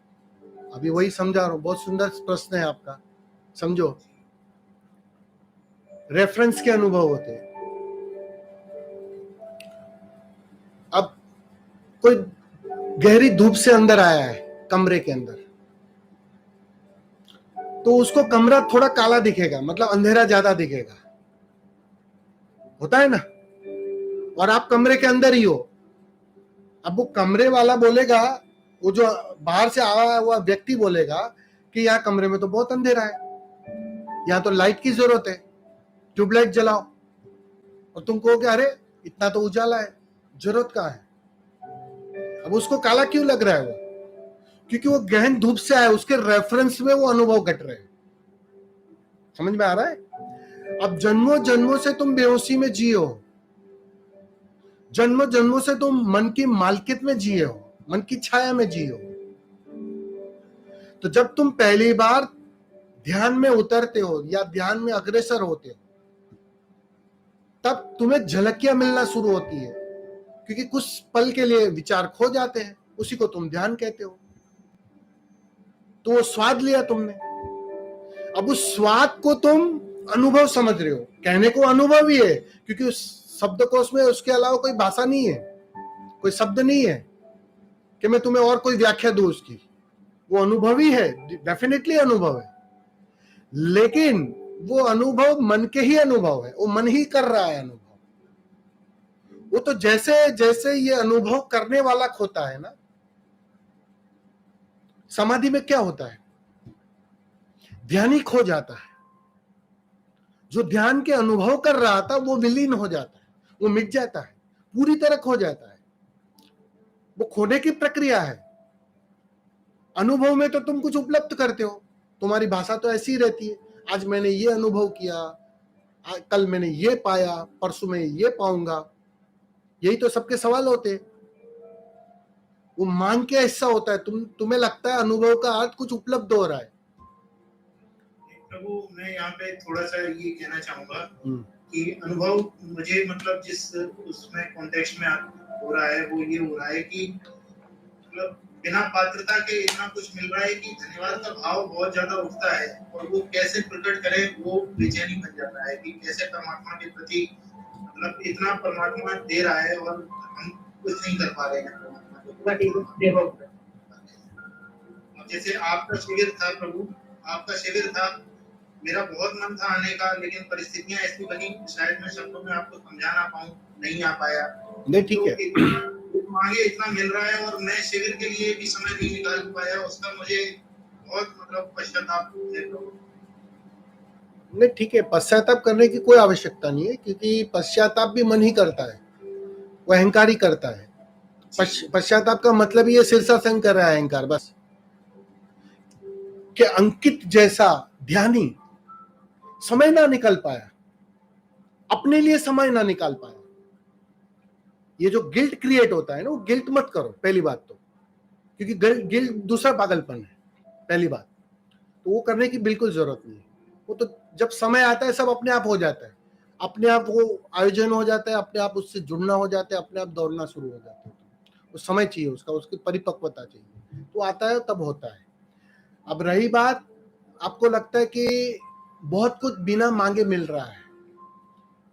अभी वही समझा रहा हूँ, बहुत सुंदर प्रश्न है आपका, समझो। रेफरेंस के अनुभव होते हैं। अब कोई गहरी धूप से अंदर आया है कमरे के अंदर, तो उसको कमरा थोड़ा काला दिखेगा, मतलब अंधेरा ज्यादा दिखेगा, होता है ना। और आप कमरे के अंदर ही हो। अब वो कमरे वाला बोलेगा, वो जो बाहर से आया हुआ व्यक्ति बोलेगा कि यहाँ कमरे में तो बहुत अंधेरा है, यहाँ तो लाइट की जरूरत है, ट्यूबलाइट जलाओ। और तुम कहोगे अरे इतना तो उजाला है, जरूरत कहाँ है। अब उसको काला क्यों लग रहा है वो? क्योंकि वो गहन धूप से आया, उसके रेफरेंस में वो अनुभव घट रहे हैं। समझ में आ रहा है? अब जन्मों जन्मों से तुम बेहोशी में जिए हो, जन्मों जन्मों से तुम मन की मालकियत में जिए हो, मन की छाया में जिए हो। तो जब तुम पहली बार ध्यान में उतरते हो या ध्यान में अग्रसर होते हो, तब तुम्हें झलकियां मिलना शुरू होती है, क्योंकि कुछ पल के लिए विचार खो जाते हैं, उसी को तुम ध्यान कहते हो। तो वो स्वाद लिया तुमने, अब उस स्वाद को तुम अनुभव समझ रहे हो। कहने को अनुभव ही है, क्योंकि उस शब्दकोश में उसके अलावा कोई भाषा नहीं है, कोई शब्द नहीं है कि मैं तुम्हें और कोई व्याख्या दूं उसकी। वो अनुभव ही है, डेफिनेटली अनुभव है, लेकिन वो अनुभव मन के ही अनुभव है, वो मन ही कर रहा है अनुभव। वो तो जैसे जैसे ये अनुभव करने वाला खोता है ना, समाधि में क्या होता है, ध्यान खो जाता है। जो ध्यान के अनुभव कर रहा था वो विलीन हो जाता है, वो मिट जाता है, पूरी तरह खो जाता है। वो खोने की प्रक्रिया है। अनुभव में तो तुम कुछ उपलब्ध करते हो, तुम्हारी भाषा तो ऐसी ही रहती है, आज मैंने ये अनुभव किया, कल मैंने ये पाया, परसों में ये पाऊंगा, यही तो सबके सवाल होते हैं। वो मांग के ऐसा होता है, तुम्हें लगता है अनुभव का अर्थ कुछ उपलब्ध हो रहा है। प्रभु मैं यहाँ पे थोड़ा सा ये कहना चाहूंगा कि अनुभव मुझे मतलब जिस उसमें कॉन्टेक्स्ट में हो रहा है वो ये हो रहा है कि मतलब बिना पात्रता के इतना कुछ मिल रहा है कि धन्यवाद का भाव बहुत ज्यादा उठता है, और वो कैसे प्रकट करे वो बेचैनी बन जाता है कि कैसे परमात्मा के प्रति मतलब इतना परमात्मा दे रहा है और हम कुछ नहीं कर पा रहे हैं परमात्मा को। जैसे आपका शिविर था प्रभु, आपका शिविर था, मेरा बहुत मन था आने का, लेकिन परिस्थितियां ऐसी बनी शायद मैं शब्दों में आपको समझा ना पाऊं, नहीं आ पाया। नहीं ठीक है, मांगे इतना मिल रहा है और मैं शिविर के लिए भी समय नहीं निकाल पाया, उसका मुझे बहुत मतलब पश्चाताप है। नहीं ठीक है, पश्चाताप करने की कोई आवश्यकता नहीं है, क्योंकि पश्चाताप भी मन ही करता है, वो अहंकार ही करता है। पश्चाताप का मतलब ये शीर्षासन कर रहा है अहंकार, बस कि अंकित जैसा ध्यानी समय ना निकल पाया, अपने लिए समय ना निकाल पाया। ये जो गिल्ट क्रिएट होता है ना, वो गिल्ट मत करो पहली बात तो, क्योंकि गिल्ट दूसरा पागलपन है पहली बात, तो वो करने की बिल्कुल जरूरत नहीं है। वो तो जब समय आता है सब अपने आप हो जाता है, अपने आप वो आयोजन हो जाता है, अपने आप उससे जुड़ना हो जाता है, अपने आप दौड़ना शुरू हो जाता है। वो समय चाहिए उसका, उसकी परिपक्वता चाहिए, तो आता है तब होता है। अब रही बात, आपको लगता है कि बहुत कुछ बिना मांगे मिल रहा है,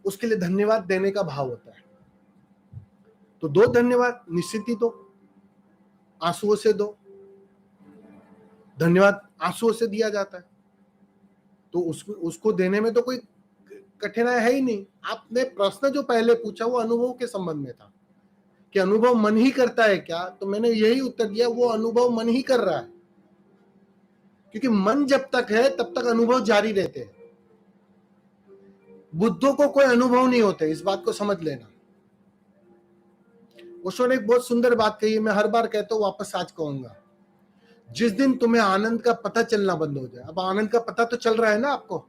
उसके लिए धन्यवाद देने का भाव होता है, तो दो धन्यवाद, निश्चित ही दो, आंसुओं से दो। धन्यवाद आंसुओं से दिया जाता है, तो उसको देने में तो कोई कठिनाई है ही नहीं। आपने प्रश्न जो पहले पूछा वो अनुभव के संबंध में था कि अनुभव मन ही करता है क्या, तो मैंने यही उत्तर दिया, वो अनुभव मन ही कर रहा है, क्योंकि मन जब तक है तब तक अनुभव जारी रहते हैं। बुद्धों को कोई अनुभव नहीं होते, इस बात को समझ लेना। ओशो ने एक बहुत सुंदर बात कही है, मैं हर बार कहता हूं, वापस आज कहूंगा। जिस दिन तुम्हें आनंद का पता चलना बंद हो जाए, अब आनंद का पता तो चल रहा है ना आपको,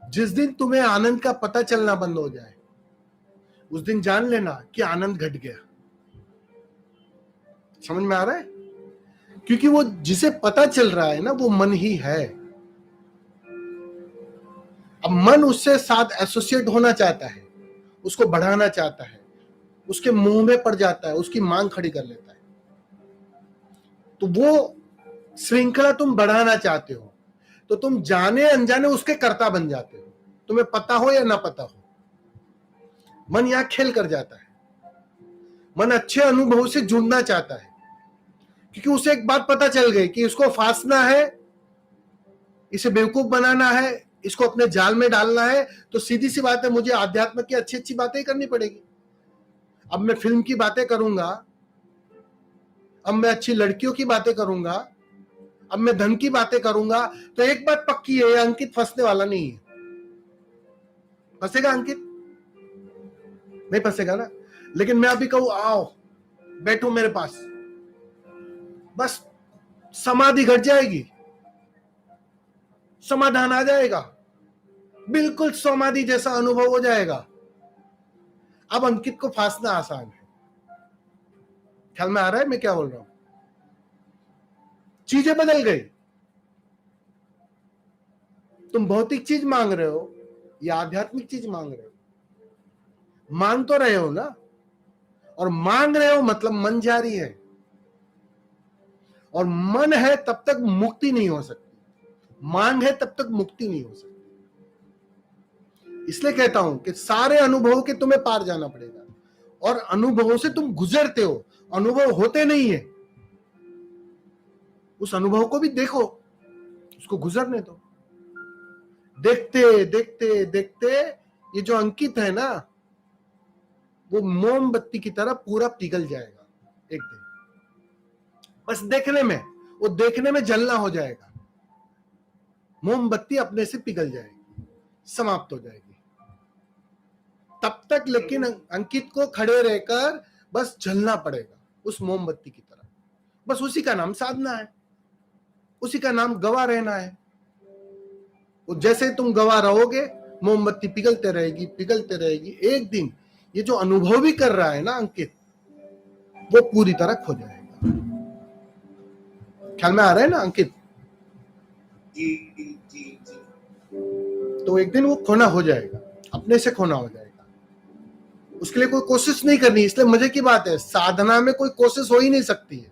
जिस दिन तुम्हें आनंद का पता चलना बंद हो जाए, उस दिन जान लेना कि आनंद घट गया। समझ में आ रहा है? क्योंकि वो जिसे पता चल रहा है ना, वो मन ही है। अब मन उससे साथ एसोसिएट होना चाहता है, उसको बढ़ाना चाहता है, उसके मुंह में पड़ जाता है, उसकी मांग खड़ी कर लेता है। तो वो श्रृंखला तुम बढ़ाना चाहते हो, तो तुम जाने अनजाने उसके कर्ता बन जाते हो, तुम्हें पता हो या ना पता हो। मन यहां खेल कर जाता है। मन अच्छे अनुभव से जुड़ना चाहता है, क्योंकि उसे एक बात पता चल गई कि इसको फांसना है, इसे बेवकूफ बनाना है, इसको अपने जाल में डालना है, तो सीधी सी बात है, मुझे आध्यात्म की अच्छी अच्छी बातें ही करनी पड़ेगी। अब मैं फिल्म की बातें करूंगा, अब मैं अच्छी लड़कियों की बातें करूंगा, अब मैं धन की बातें करूंगा, तो एक बात पक्की है, अंकित फंसने वाला नहीं है। फंसेगा अंकित? नहीं फंसेगा ना। लेकिन मैं अभी कहूं, आओ बैठो मेरे पास, बस समाधि घट जाएगी, समाधान आ जाएगा, बिल्कुल समाधि जैसा अनुभव हो जाएगा। अब अंकित को फांसना आसान है। ख्याल में आ रहा है मैं क्या बोल रहा हूं? चीजें बदल गई। तुम भौतिक चीज मांग रहे हो या आध्यात्मिक चीज मांग रहे हो? मांग तो रहे हो ना, और मांग रहे हो मतलब मन जारी है, और मन है तब तक मुक्ति नहीं हो सकती, मांग है तब तक मुक्ति नहीं हो सकती। इसलिए कहता हूं कि सारे अनुभवों के तुम्हें पार जाना पड़ेगा, और अनुभवों से तुम गुजरते हो, अनुभव होते नहीं है। उस अनुभव को भी देखो, उसको गुजरने दो। देखते देखते देखते ये जो अंकित है ना, वो मोमबत्ती की तरह पूरा पिघल जाएगा एक दिन। बस देखने में, वो देखने में जलना हो जाएगा, मोमबत्ती अपने से पिघल जाएगी, समाप्त हो जाएगी। तब तक लेकिन अंकित को खड़े रहकर बस जलना पड़ेगा उस मोमबत्ती की तरह। बस उसी का नाम साधना है, उसी का नाम गवाह रहना है। जैसे तुम गवाह रहोगे, मोमबत्ती पिघलते रहेगी, पिघलते रहेगी। एक दिन ये जो अनुभव भी कर रहा है ना अंकित, वो पूरी तरह खो जाएगा। ख्याल में आ रहा है ना अंकित? जी जी जी जी। तो एक दिन वो खोना हो जाएगा, अपने से खोना हो जाएगा। उसके लिए कोई कोशिश नहीं करनी। इसलिए मजे की बात है, साधना में कोई कोशिश हो ही नहीं सकती है।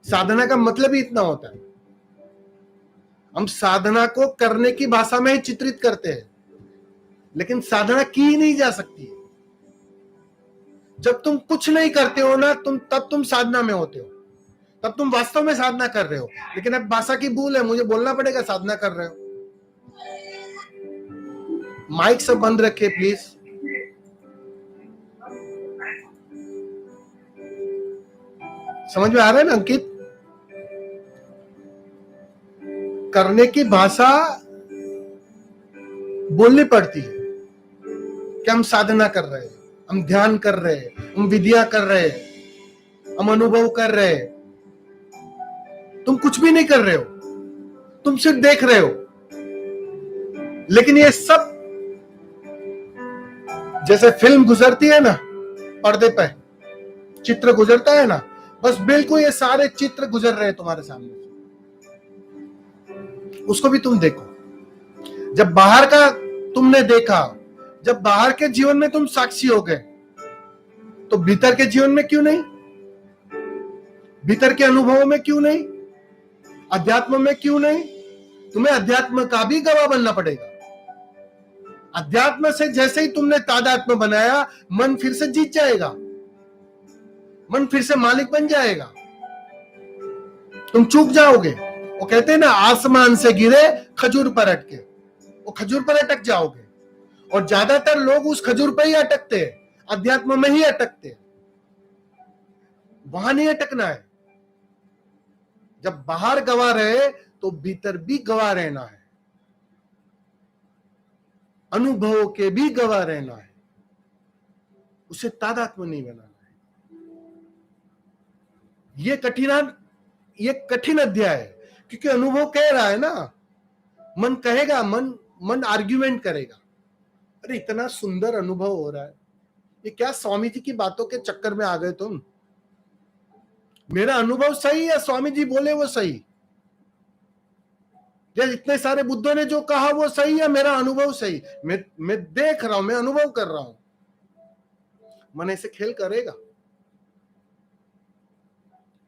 साधना का मतलब ही इतना होता है। हम साधना को करने की भाषा में ही चित्रित करते हैं, लेकिन साधना की ही नहीं जा सकती है। जब तुम कुछ नहीं करते हो ना, तब तुम साधना में होते हो, तब तुम वास्तव में साधना कर रहे हो। लेकिन अब भाषा की भूल है, मुझे बोलना पड़ेगा साधना कर रहे हो। माइक सब बंद रखे प्लीज। समझ में आ रहा है ना अंकित? करने की भाषा बोलनी पड़ती है कि हम साधना कर रहे हैं, हम ध्यान कर रहे हैं, हम विद्या कर रहे हैं, हम अनुभव कर रहे हैं। तुम कुछ भी नहीं कर रहे हो, तुम सिर्फ देख रहे हो। लेकिन ये सब जैसे फिल्म गुजरती है ना, पर्दे पे चित्र गुजरता है ना, बस बिल्कुल ये सारे चित्र गुजर रहे हैं तुम्हारे सामने। उसको भी तुम देखो। जब बाहर का तुमने देखा, जब बाहर के जीवन में तुम साक्षी हो गए, तो भीतर के जीवन में क्यों नहीं? भीतर के अनुभवों में क्यों नहीं? अध्यात्म में क्यों नहीं? तुम्हें अध्यात्म का भी गवाह बनना पड़ेगा। अध्यात्म से जैसे ही तुमने तादात्म्य बनाया, मन फिर से जीत जाएगा, मन फिर से मालिक बन जाएगा। तुम चूक जाओगे। वो कहते हैं ना, आसमान से गिरे खजूर पर अटके, वो खजूर पर अटक जाओगे। और ज्यादातर लोग उस खजूर पर ही अटकते हैं, अध्यात्म में ही अटकते हैं। वहां नहीं अटकना है। जब बाहर गवाह रहे तो भीतर भी गवाह रहना है, अनुभवों के भी गवाह रहना है, उसे तादात्म्य नहीं बनाना है। ये कठिन अध्याय है, क्योंकि अनुभव कह रहा है ना, मन कहेगा, मन आर्ग्यूमेंट करेगा, अरे इतना सुंदर अनुभव हो रहा है, ये क्या स्वामी जी की बातों के चक्कर में आ गए तुम? मेरा अनुभव सही है, स्वामी जी बोले वो सही, या इतने सारे बुद्धों ने जो कहा वो सही है, मेरा अनुभव सही, मैं देख रहा हूं, मैं अनुभव कर रहा हूं। मन ऐसे खेल करेगा।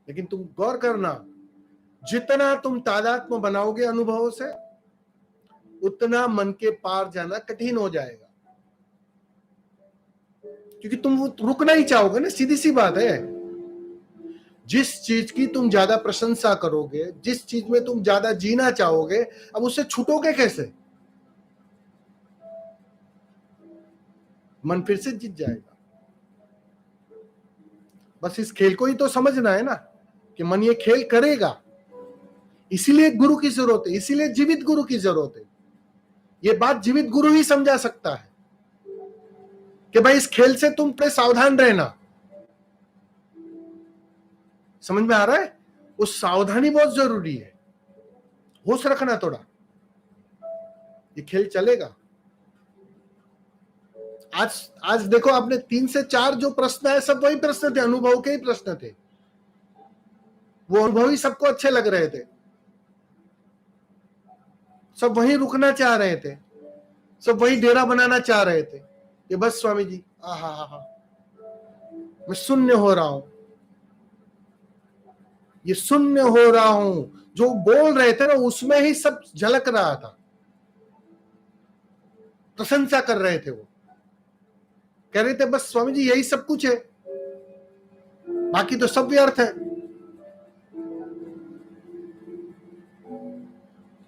लेकिन तुम गौर करना, जितना तुम तादात्म्य बनाओगे अनुभवों से, उतना मन के पार जाना कठिन हो जाएगा, क्योंकि तुम रुकना ही चाहोगे ना। सीधी सी बात है, जिस चीज की तुम ज्यादा प्रशंसा करोगे, जिस चीज में तुम ज्यादा जीना चाहोगे, अब उससे छूटोगे कैसे? मन फिर से जीत जाएगा। बस इस खेल को ही तो समझना है ना, कि मन ये खेल करेगा। इसीलिए गुरु की जरूरत है, इसीलिए जीवित गुरु की जरूरत है। ये बात जीवित गुरु ही समझा सकता है कि भाई इस खेल से तुम पे सावधान रहना। समझ में आ रहा है? वो सावधानी बहुत जरूरी है, होश रखना थोड़ा। ये खेल चलेगा। आज देखो, आपने 3 से 4 जो प्रश्न है, सब वही प्रश्न थे, अनुभव के ही प्रश्न थे। वो अनुभव ही सबको अच्छे लग रहे थे, सब वहीं रुकना चाह रहे थे, सब वही डेरा बनाना चाह रहे थे कि बस स्वामी जी, हा, मैं शून्य हो रहा हूं, ये शून्य हो रहा हूं। जो बोल रहे थे ना, उसमें ही सब झलक रहा था, प्रशंसा कर रहे थे। वो कह रहे थे बस स्वामी जी यही सब कुछ है, बाकी तो सब व्यर्थ है।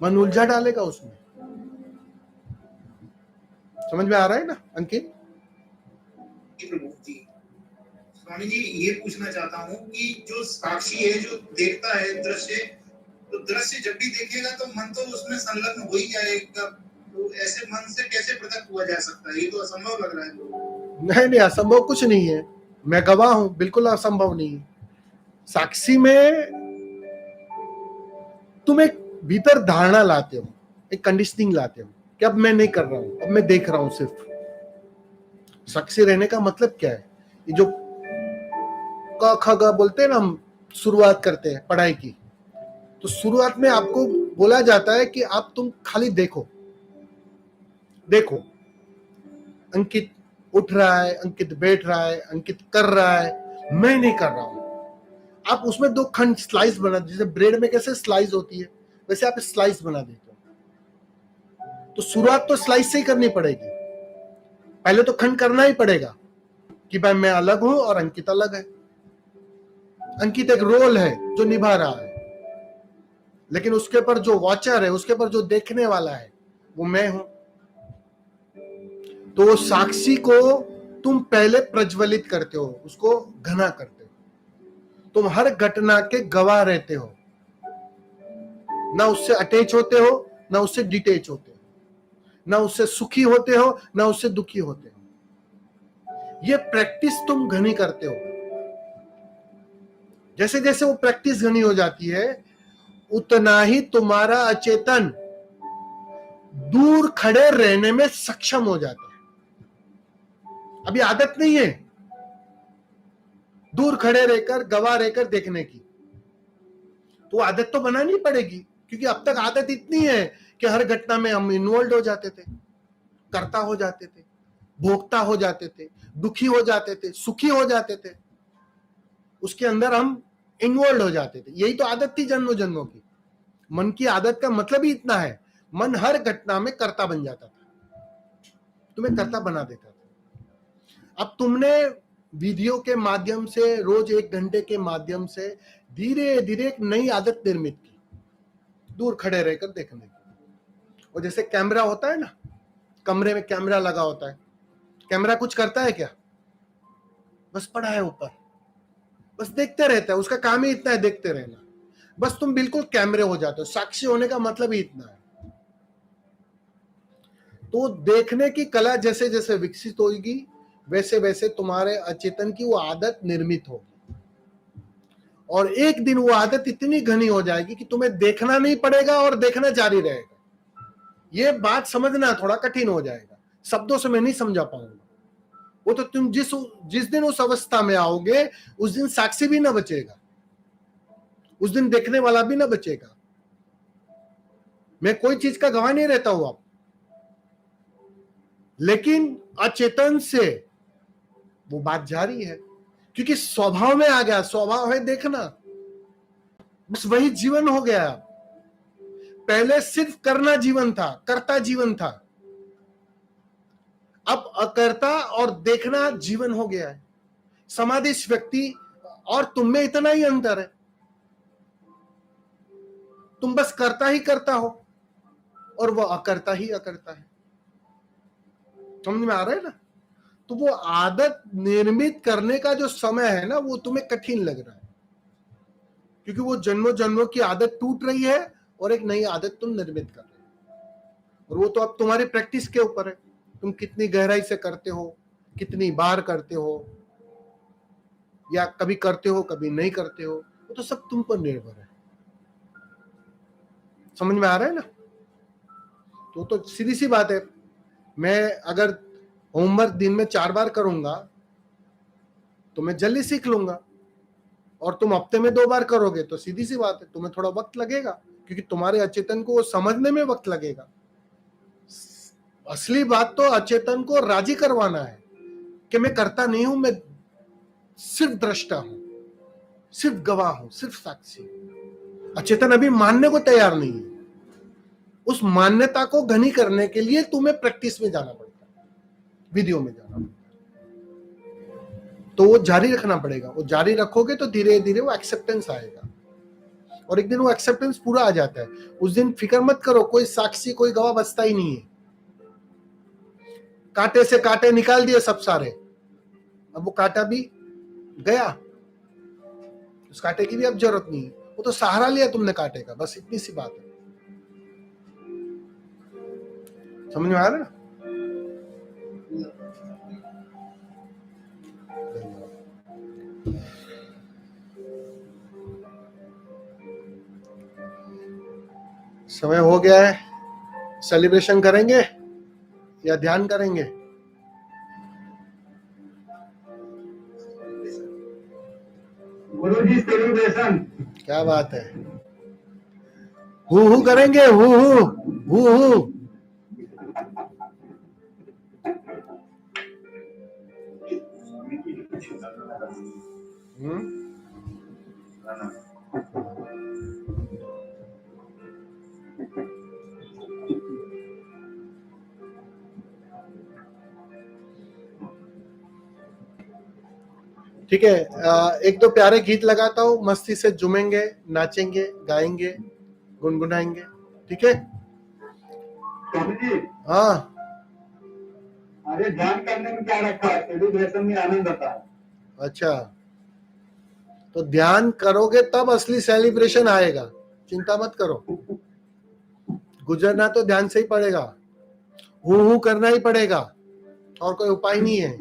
मन उलझा डालेगा उसमें। समझ में आ रहा है ना अंकित? प्रभु जी, स्वामी जी ये पूछना चाहता हूँ कि जो साक्षी है, जो देखता है दृश्य, तो दृश्य जब भी देखेगा तो मन तो उसमें संलग्न हो ही जाएगा। तो ऐसे मन से कैसे पृथक हुआ जा सकता है? ये तो असंभव लग रहा है। नहीं, असंभव कुछ नहीं है। मैं गवाह हूं, बिल्कुल असंभव नहीं है। साक्षी में तुम एक भीतर धारणा लाते हो, एक कंडीशनिंग लाते हो कि अब मैं नहीं कर रहा हूं, अब मैं देख रहा हूं सिर्फ। साक्षी रहने का मतलब क्या है? ये जो क ख ग बोलते हैं ना, हम शुरुआत करते हैं पढ़ाई की, तो शुरुआत में आपको बोला जाता है कि आप तुम खाली देखो। अंकित उठ रहा है, अंकित बैठ रहा है, अंकित कर रहा है, मैं नहीं कर रहा हूं। आप उसमें 2 खंड स्लाइस बना, जैसे ब्रेड में कैसे स्लाइस होती है, वैसे आप स्लाइस बना देते हो। तो शुरुआत तो स्लाइस से ही करनी पड़ेगी। पहले तो खंड करना ही पड़ेगा कि भाई मैं अलग हूं और अंकित अलग है। अंकित एक रोल है जो निभा रहा है, लेकिन उसके पर जो वॉचर है, उसके पर जो देखने वाला है, वो मैं हूं। तो साक्षी को तुम पहले प्रज्वलित करते हो, उसको घना करते हो। तुम हर घटना के गवाह रहते हो, ना उससे अटैच होते हो, ना उससे डिटैच होते हो, ना उससे सुखी होते हो, ना उससे दुखी होते हो। ये प्रैक्टिस तुम घनी करते हो। जैसे जैसे वो प्रैक्टिस घनी हो जाती है, उतना ही तुम्हारा अचेतन दूर खड़े रहने में सक्षम हो जाता है। अभी आदत नहीं है दूर खड़े रहकर, गवाह रहकर देखने की, तो आदत तो बनानी पड़ेगी, क्योंकि अब तक आदत इतनी है कि हर घटना में हम इन्वॉल्व हो जाते थे, कर्ता हो जाते थे, भोक्ता हो जाते थे, दुखी हो जाते थे, सुखी हो जाते थे, उसके अंदर हम इन्वॉल्व हो जाते थे। यही तो आदत थी जन्मों जन्मों की। मन की आदत का मतलब ही इतना है, मन हर घटना में कर्ता बन जाता था, तुम्हें कर्ता बना देता था। अब तुमने वीडियो के माध्यम से, रोज 1 घंटे के माध्यम से धीरे धीरे एक नई आदत निर्मित की, दूर खड़े रहकर देखने की। और जैसे कैमरा होता है ना, कमरे में कैमरा लगा होता है, कैमरा कुछ करता है क्या? बस पड़ा है ऊपर, बस देखते रहता है, उसका काम ही इतना है, देखते रहना। बस तुम बिल्कुल कैमरे हो जाते हो। साक्षी होने का मतलब ही इतना है। तो देखने की कला जैसे जैसे विकसित होगी, वैसे वैसे तुम्हारे अचेतन की वो आदत निर्मित होगी, और एक दिन वो आदत इतनी घनी हो जाएगी कि तुम्हें देखना नहीं पड़ेगा और देखना जारी रहेगा। ये बात समझना थोड़ा कठिन हो जाएगा, शब्दों से मैं नहीं समझा पाऊंगा। वो तो तुम जिस दिन उस अवस्था में आओगे, उस दिन साक्षी भी ना बचेगा, उस दिन देखने वाला भी ना बचेगा। मैं कोई चीज का गवाह नहीं रहता हूं आप, लेकिन अचेतन से वो बात जारी है, क्योंकि स्वभाव में आ गया। स्वभाव है देखना, बस वही जीवन हो गया। पहले सिर्फ करना जीवन था, कर्ता जीवन था, अब अकर्ता और देखना जीवन हो गया है। समाधि व्यक्ति और तुम में इतना ही अंतर है, तुम बस करता ही करता हो और वो अकर्ता ही अकर्ता है। समझ में आ रहा है ना? तो वो आदत निर्मित करने का जो समय है ना, वो तुम्हें कठिन लग रहा है, क्योंकि वो जन्मों जन्मों की आदत टूट रही है और एक नई आदत तुम निर्मित कर रहे हो। और वो तो अब तुम्हारी प्रैक्टिस के ऊपर है, तुम कितनी गहराई से करते हो, कितनी बार करते हो, या कभी करते हो कभी नहीं करते हो, वो तो सब तुम पर निर्भर है। समझ में आ रहा है ना? तो सीधी सी बात है, मैं अगर होमवर्क दिन में 4 बार करूंगा तो मैं जल्दी सीख लूंगा, और तुम हफ्ते में 2 बार करोगे तो सीधी सी बात है, तुम्हें थोड़ा वक्त लगेगा, क्योंकि तुम्हारे अचेतन को समझने में वक्त लगेगा। असली बात तो अचेतन को राजी करवाना है कि मैं करता नहीं हूं, मैं सिर्फ दृष्टा हूं, सिर्फ गवाह हूं, सिर्फ साक्षी। अचेतन अभी मानने को तैयार नहीं है। उस मान्यता को घनी करने के लिए तुम्हें प्रैक्टिस में जाना पड़ता है, वीडियो में जाना पड़ता है। तो वो जारी रखना पड़ेगा। वो जारी रखोगे तो धीरे धीरे वो एक्सेप्टेंस आएगा, और एक दिन वो एक्सेप्टेंस पूरा आ जाता है। उस दिन फिक्र मत करो, कोई साक्षी कोई गवाह बचता ही नहीं है। कांटे से कांटे निकाल दिए सब सारे, अब वो कांटा भी गया, उस कांटे की भी अब जरूरत नहीं है। वो तो सहारा लिया तुमने कांटे का, बस इतनी सी बात है। समझ में आ रहा है ना? समय हो गया है, सेलिब्रेशन करेंगे या ध्यान करेंगे? गुरुजी सेलिब्रेशन। क्या बात है, हु करेंगे, हु। ठीक है, एक दो प्यारे गीत लगाता हूँ, मस्ती से झूमेंगे, नाचेंगे, गाएंगे, गुनगुनाएंगे। ठीक है? स्वामी जी, हाँ, अरे ध्यान करने में क्या रखा है? सेलिब्रेशन में आनंद आता है। अच्छा, तो ध्यान करोगे तब असली सेलिब्रेशन आएगा, चिंता मत करो। गुजरना तो ध्यान से ही पड़ेगा, हु करना ही पड़ेगा, और कोई उपाय नहीं है।